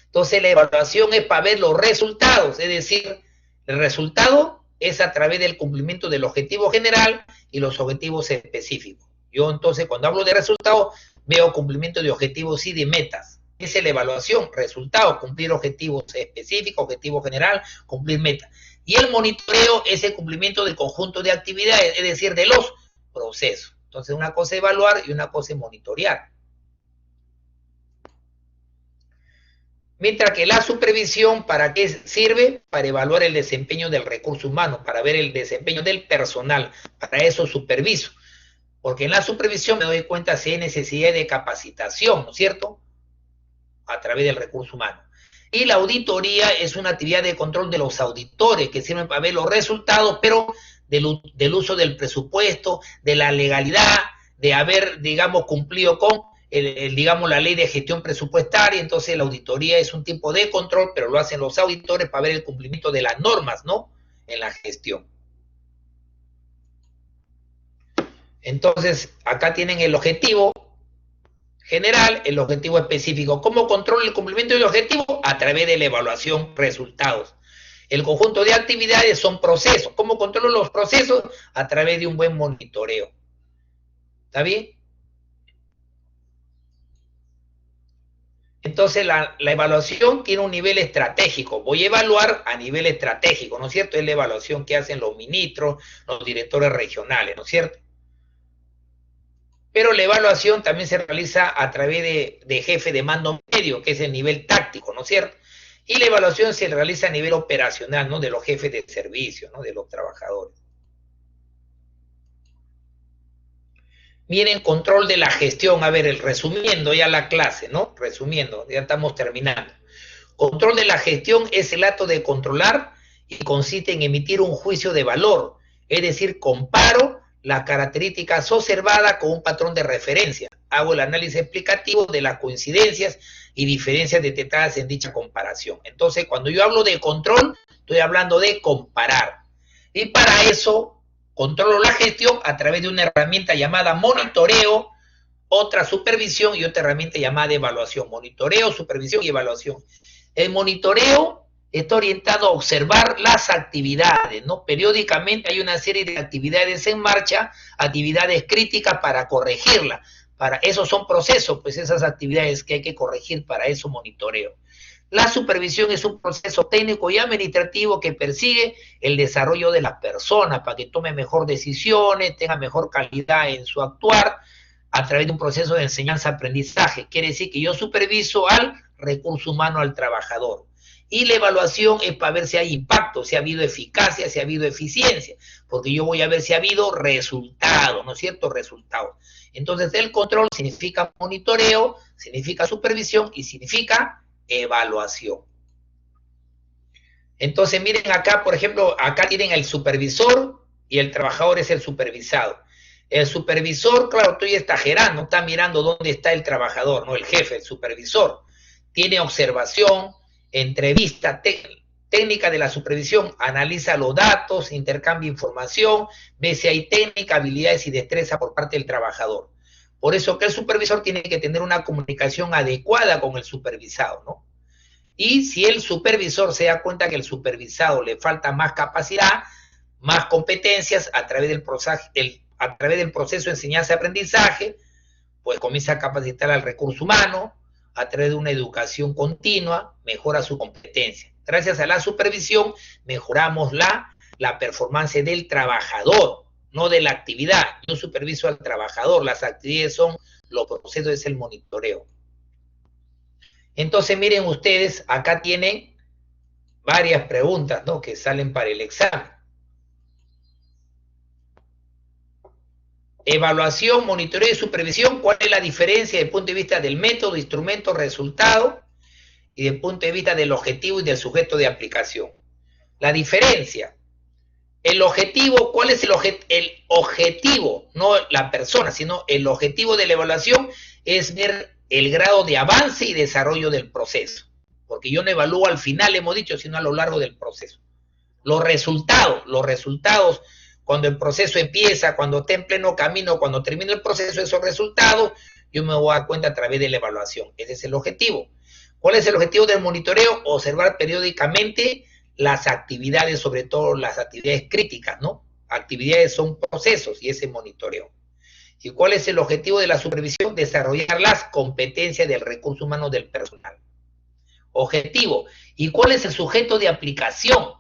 Entonces la evaluación es para ver los resultados, es decir, el resultado es a través del cumplimiento del objetivo general y los objetivos específicos. Yo entonces cuando hablo de resultados veo cumplimiento de objetivos y de metas. Esa es la evaluación, resultados, cumplir objetivos específicos, objetivo general, cumplir metas. Y el monitoreo es el cumplimiento del conjunto de actividades, es decir, de los procesos. Entonces una cosa es evaluar y una cosa es monitorear. Mientras que la supervisión, ¿para qué sirve? Para evaluar el desempeño del recurso humano, para ver el desempeño del personal, para eso superviso. Porque en la supervisión me doy cuenta si hay necesidad de capacitación, ¿no es cierto? A través del recurso humano. Y la auditoría es una actividad de control de los auditores que sirven para ver los resultados, pero del uso del presupuesto, de la legalidad, de haber, digamos, cumplido con digamos, la ley de gestión presupuestaria. Entonces la auditoría es un tipo de control, pero lo hacen los auditores para ver el cumplimiento de las normas, ¿no? En la gestión. Entonces, acá tienen el objetivo general, el objetivo específico. ¿Cómo controlo el cumplimiento del objetivo? A través de la evaluación, resultados. El conjunto de actividades son procesos. ¿Cómo controlo los procesos? A través de un buen monitoreo. ¿Está bien? Entonces la evaluación tiene un nivel estratégico. Voy a evaluar a nivel estratégico, ¿no es cierto? Es la evaluación que hacen los ministros, los directores regionales, ¿no es cierto? Pero la evaluación también se realiza a través de jefe de mando medio, que es el nivel táctico, ¿no es cierto? Y la evaluación se realiza a nivel operacional, ¿no? De los jefes de servicio, ¿no? De los trabajadores. Miren, control de la gestión. A ver, resumiendo ya la clase, ¿no? Resumiendo, ya estamos terminando. Control de la gestión es el acto de controlar y consiste en emitir un juicio de valor. Es decir, comparo las características observadas con un patrón de referencia. Hago el análisis explicativo de las coincidencias y diferencias detectadas en dicha comparación. Entonces, cuando yo hablo de control, estoy hablando de comparar. Y para eso controlo la gestión a través de una herramienta llamada monitoreo, otra supervisión y otra herramienta llamada evaluación. Monitoreo, supervisión y evaluación. El monitoreo está orientado a observar las actividades, ¿no? Periódicamente hay una serie de actividades en marcha, actividades críticas para corregirlas. Para esos son procesos, pues esas actividades que hay que corregir, para eso monitoreo. La supervisión es un proceso técnico y administrativo que persigue el desarrollo de la persona para que tome mejor decisiones, tenga mejor calidad en su actuar a través de un proceso de enseñanza-aprendizaje. Quiere decir que yo superviso al recurso humano, al trabajador. Y la evaluación es para ver si hay impacto, si ha habido eficacia, si ha habido eficiencia, porque yo voy a ver si ha habido resultados, ¿no es cierto? Resultados. Entonces el control significa monitoreo, significa supervisión y significa evaluación. Entonces, miren acá, por ejemplo, acá tienen el supervisor y el trabajador es el supervisado. El supervisor, claro, estoy exagerando, está mirando dónde está el trabajador, no el jefe, el supervisor. Tiene observación, entrevista, técnica de la supervisión, analiza los datos, intercambia información, ve si hay técnica, habilidades y destreza por parte del trabajador. Por eso que el supervisor tiene que tener una comunicación adecuada con el supervisado, ¿no? Y si el supervisor se da cuenta que al supervisado le falta más capacidad, más competencias a través del proceso de enseñanza-aprendizaje, pues comienza a capacitar al recurso humano a través de una educación continua, mejora su competencia. Gracias a la supervisión mejoramos la performance del trabajador, no de la actividad. Yo superviso al trabajador, las actividades son, los procesos es el monitoreo. Entonces miren ustedes, acá tienen varias preguntas, ¿no?, que salen para el examen. Evaluación, monitoreo y supervisión, ¿cuál es la diferencia desde el punto de vista del método, instrumento, resultado y desde el punto de vista del objetivo y del sujeto de aplicación? La diferencia, el objetivo, ¿cuál es el objetivo? No la persona, sino el objetivo de la evaluación es ver el grado de avance y desarrollo del proceso, porque yo no evalúo al final, hemos dicho, sino a lo largo del proceso. Los resultados, cuando el proceso empieza, cuando está en pleno camino, cuando termina el proceso, esos resultados, yo me voy a dar cuenta a través de la evaluación. Ese es el objetivo. ¿Cuál es el objetivo del monitoreo? Observar periódicamente las actividades, sobre todo las actividades críticas, ¿no? Actividades son procesos y ese monitoreo. ¿Y cuál es el objetivo de la supervisión? Desarrollar las competencias del recurso humano del personal. Objetivo. ¿Y cuál es el sujeto de aplicación?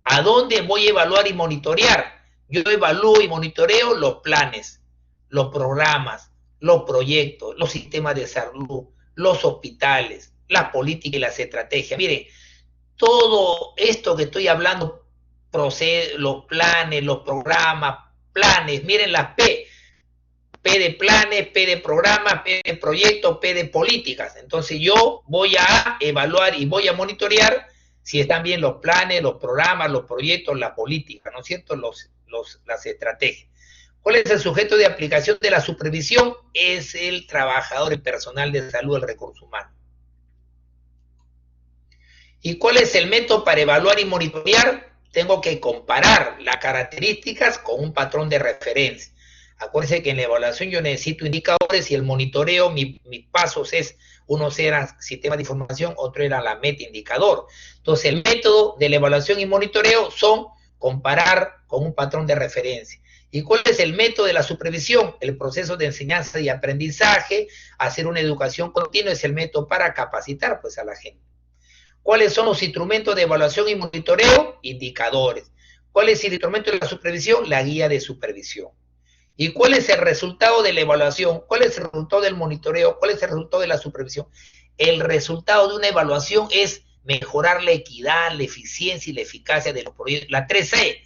¿A dónde voy a evaluar y monitorear? Yo evalúo y monitoreo los planes, los programas, los proyectos, los sistemas de salud, los hospitales, la política y las estrategias. Miren, todo esto que estoy hablando, los planes, los programas, planes, miren las P. P de planes, P de programas, P de proyectos, P de políticas. Entonces yo voy a evaluar y voy a monitorear si están bien los planes, los programas, los proyectos, la política, ¿no es cierto? Las estrategias. ¿Cuál es el sujeto de aplicación de la supervisión? Es el trabajador, el personal de salud, el recurso humano. ¿Y cuál es el método para evaluar y monitorear? Tengo que comparar las características con un patrón de referencia. Acuérdense que en la evaluación yo necesito indicadores y el monitoreo, mis pasos es, uno era sistema de información, otro era la meta indicador. Entonces el método de la evaluación y monitoreo son comparar con un patrón de referencia. ¿Y cuál es el método de la supervisión? El proceso de enseñanza y aprendizaje, hacer una educación continua es el método para capacitar pues a la gente. ¿Cuáles son los instrumentos de evaluación y monitoreo? Indicadores. ¿Cuál es el instrumento de la supervisión? La guía de supervisión. ¿Y cuál es el resultado de la evaluación? ¿Cuál es el resultado del monitoreo? ¿Cuál es el resultado de la supervisión? El resultado de una evaluación es mejorar la equidad, la eficiencia y la eficacia de los proyectos. La 3C,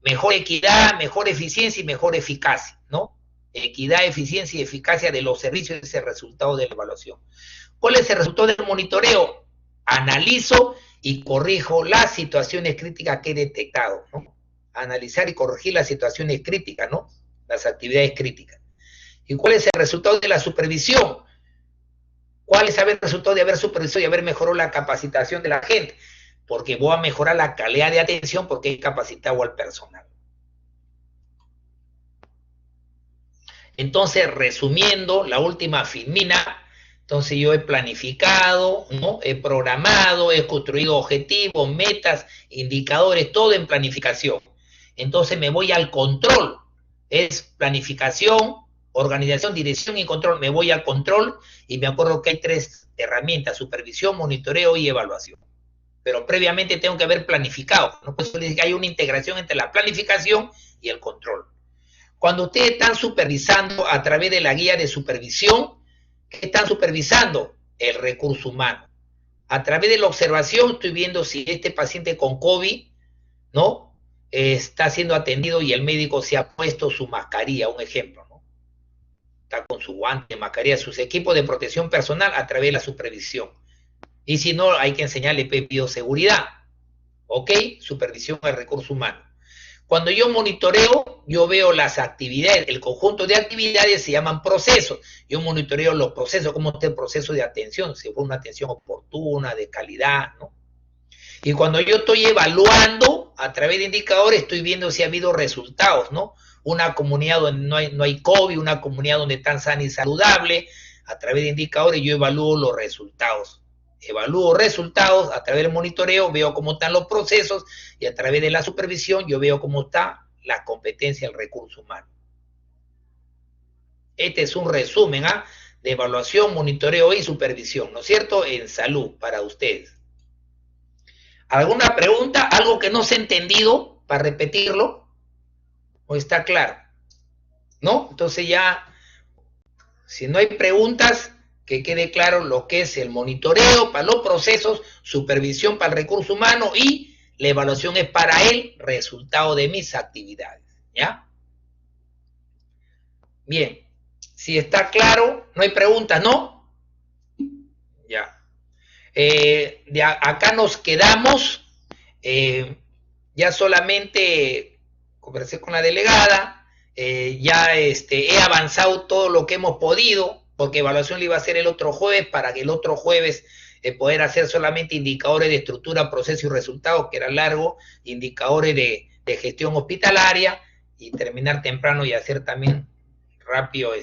mejor equidad, mejor eficiencia y mejor eficacia, ¿no? Equidad, eficiencia y eficacia de los servicios es el resultado de la evaluación. ¿Cuál es el resultado del monitoreo? Analizo y corrijo las situaciones críticas que he detectado, ¿no? Analizar y corregir las situaciones críticas, ¿no? Las actividades críticas. ¿Y cuál es el resultado de la supervisión? ¿Cuál es el resultado de haber supervisado y haber mejorado la capacitación de la gente? Porque voy a mejorar la calidad de atención porque he capacitado al personal. Entonces, resumiendo, la última filmina, entonces yo he planificado, ¿no? He programado, he construido objetivos, metas, indicadores, todo en planificación. Entonces me voy al control. Es planificación, organización, dirección y control. Me voy al control y me acuerdo que hay 3 herramientas: supervisión, monitoreo y evaluación. Pero previamente tengo que haber planificado. No puedo decir que hay una integración entre la planificación y el control. Cuando ustedes están supervisando a través de la guía de supervisión, ¿qué están supervisando? El recurso humano. A través de la observación estoy viendo si este paciente con COVID, ¿no?, está siendo atendido y el médico se ha puesto su mascarilla, un ejemplo, ¿no? Está con su guante, mascarilla, sus equipos de protección personal a través de la supervisión. Y si no, hay que enseñarle bioseguridad. ¿ok? Supervisión al recurso humano. Cuando yo monitoreo, yo veo las actividades, el conjunto de actividades se llaman procesos. Yo monitoreo los procesos, cómo está el proceso de atención, si fue una atención oportuna, de calidad, ¿no? Y cuando yo estoy evaluando a través de indicadores, estoy viendo si ha habido resultados, ¿no? Una comunidad donde no hay COVID, una comunidad donde están sana y saludable, a través de indicadores yo evalúo los resultados. Evalúo resultados a través del monitoreo, veo cómo están los procesos y a través de la supervisión yo veo cómo está la competencia del recurso humano. Este es un resumen de evaluación, monitoreo y supervisión, ¿no es cierto? En salud para ustedes. ¿Alguna pregunta? ¿Algo que no se ha entendido para repetirlo? ¿O está claro? ¿No? Entonces ya, si no hay preguntas, que quede claro lo que es el monitoreo para los procesos, supervisión para el recurso humano y la evaluación es para el resultado de mis actividades, ¿ya? Bien, si está claro, no hay preguntas, ¿no? Ya. Acá nos quedamos, ya solamente conversé con la delegada, ya he avanzado todo lo que hemos podido, porque evaluación le iba a hacer el otro jueves, para que el otro jueves poder hacer solamente indicadores de estructura, proceso y resultados, que era largo, indicadores de gestión hospitalaria, y terminar temprano y hacer también rápido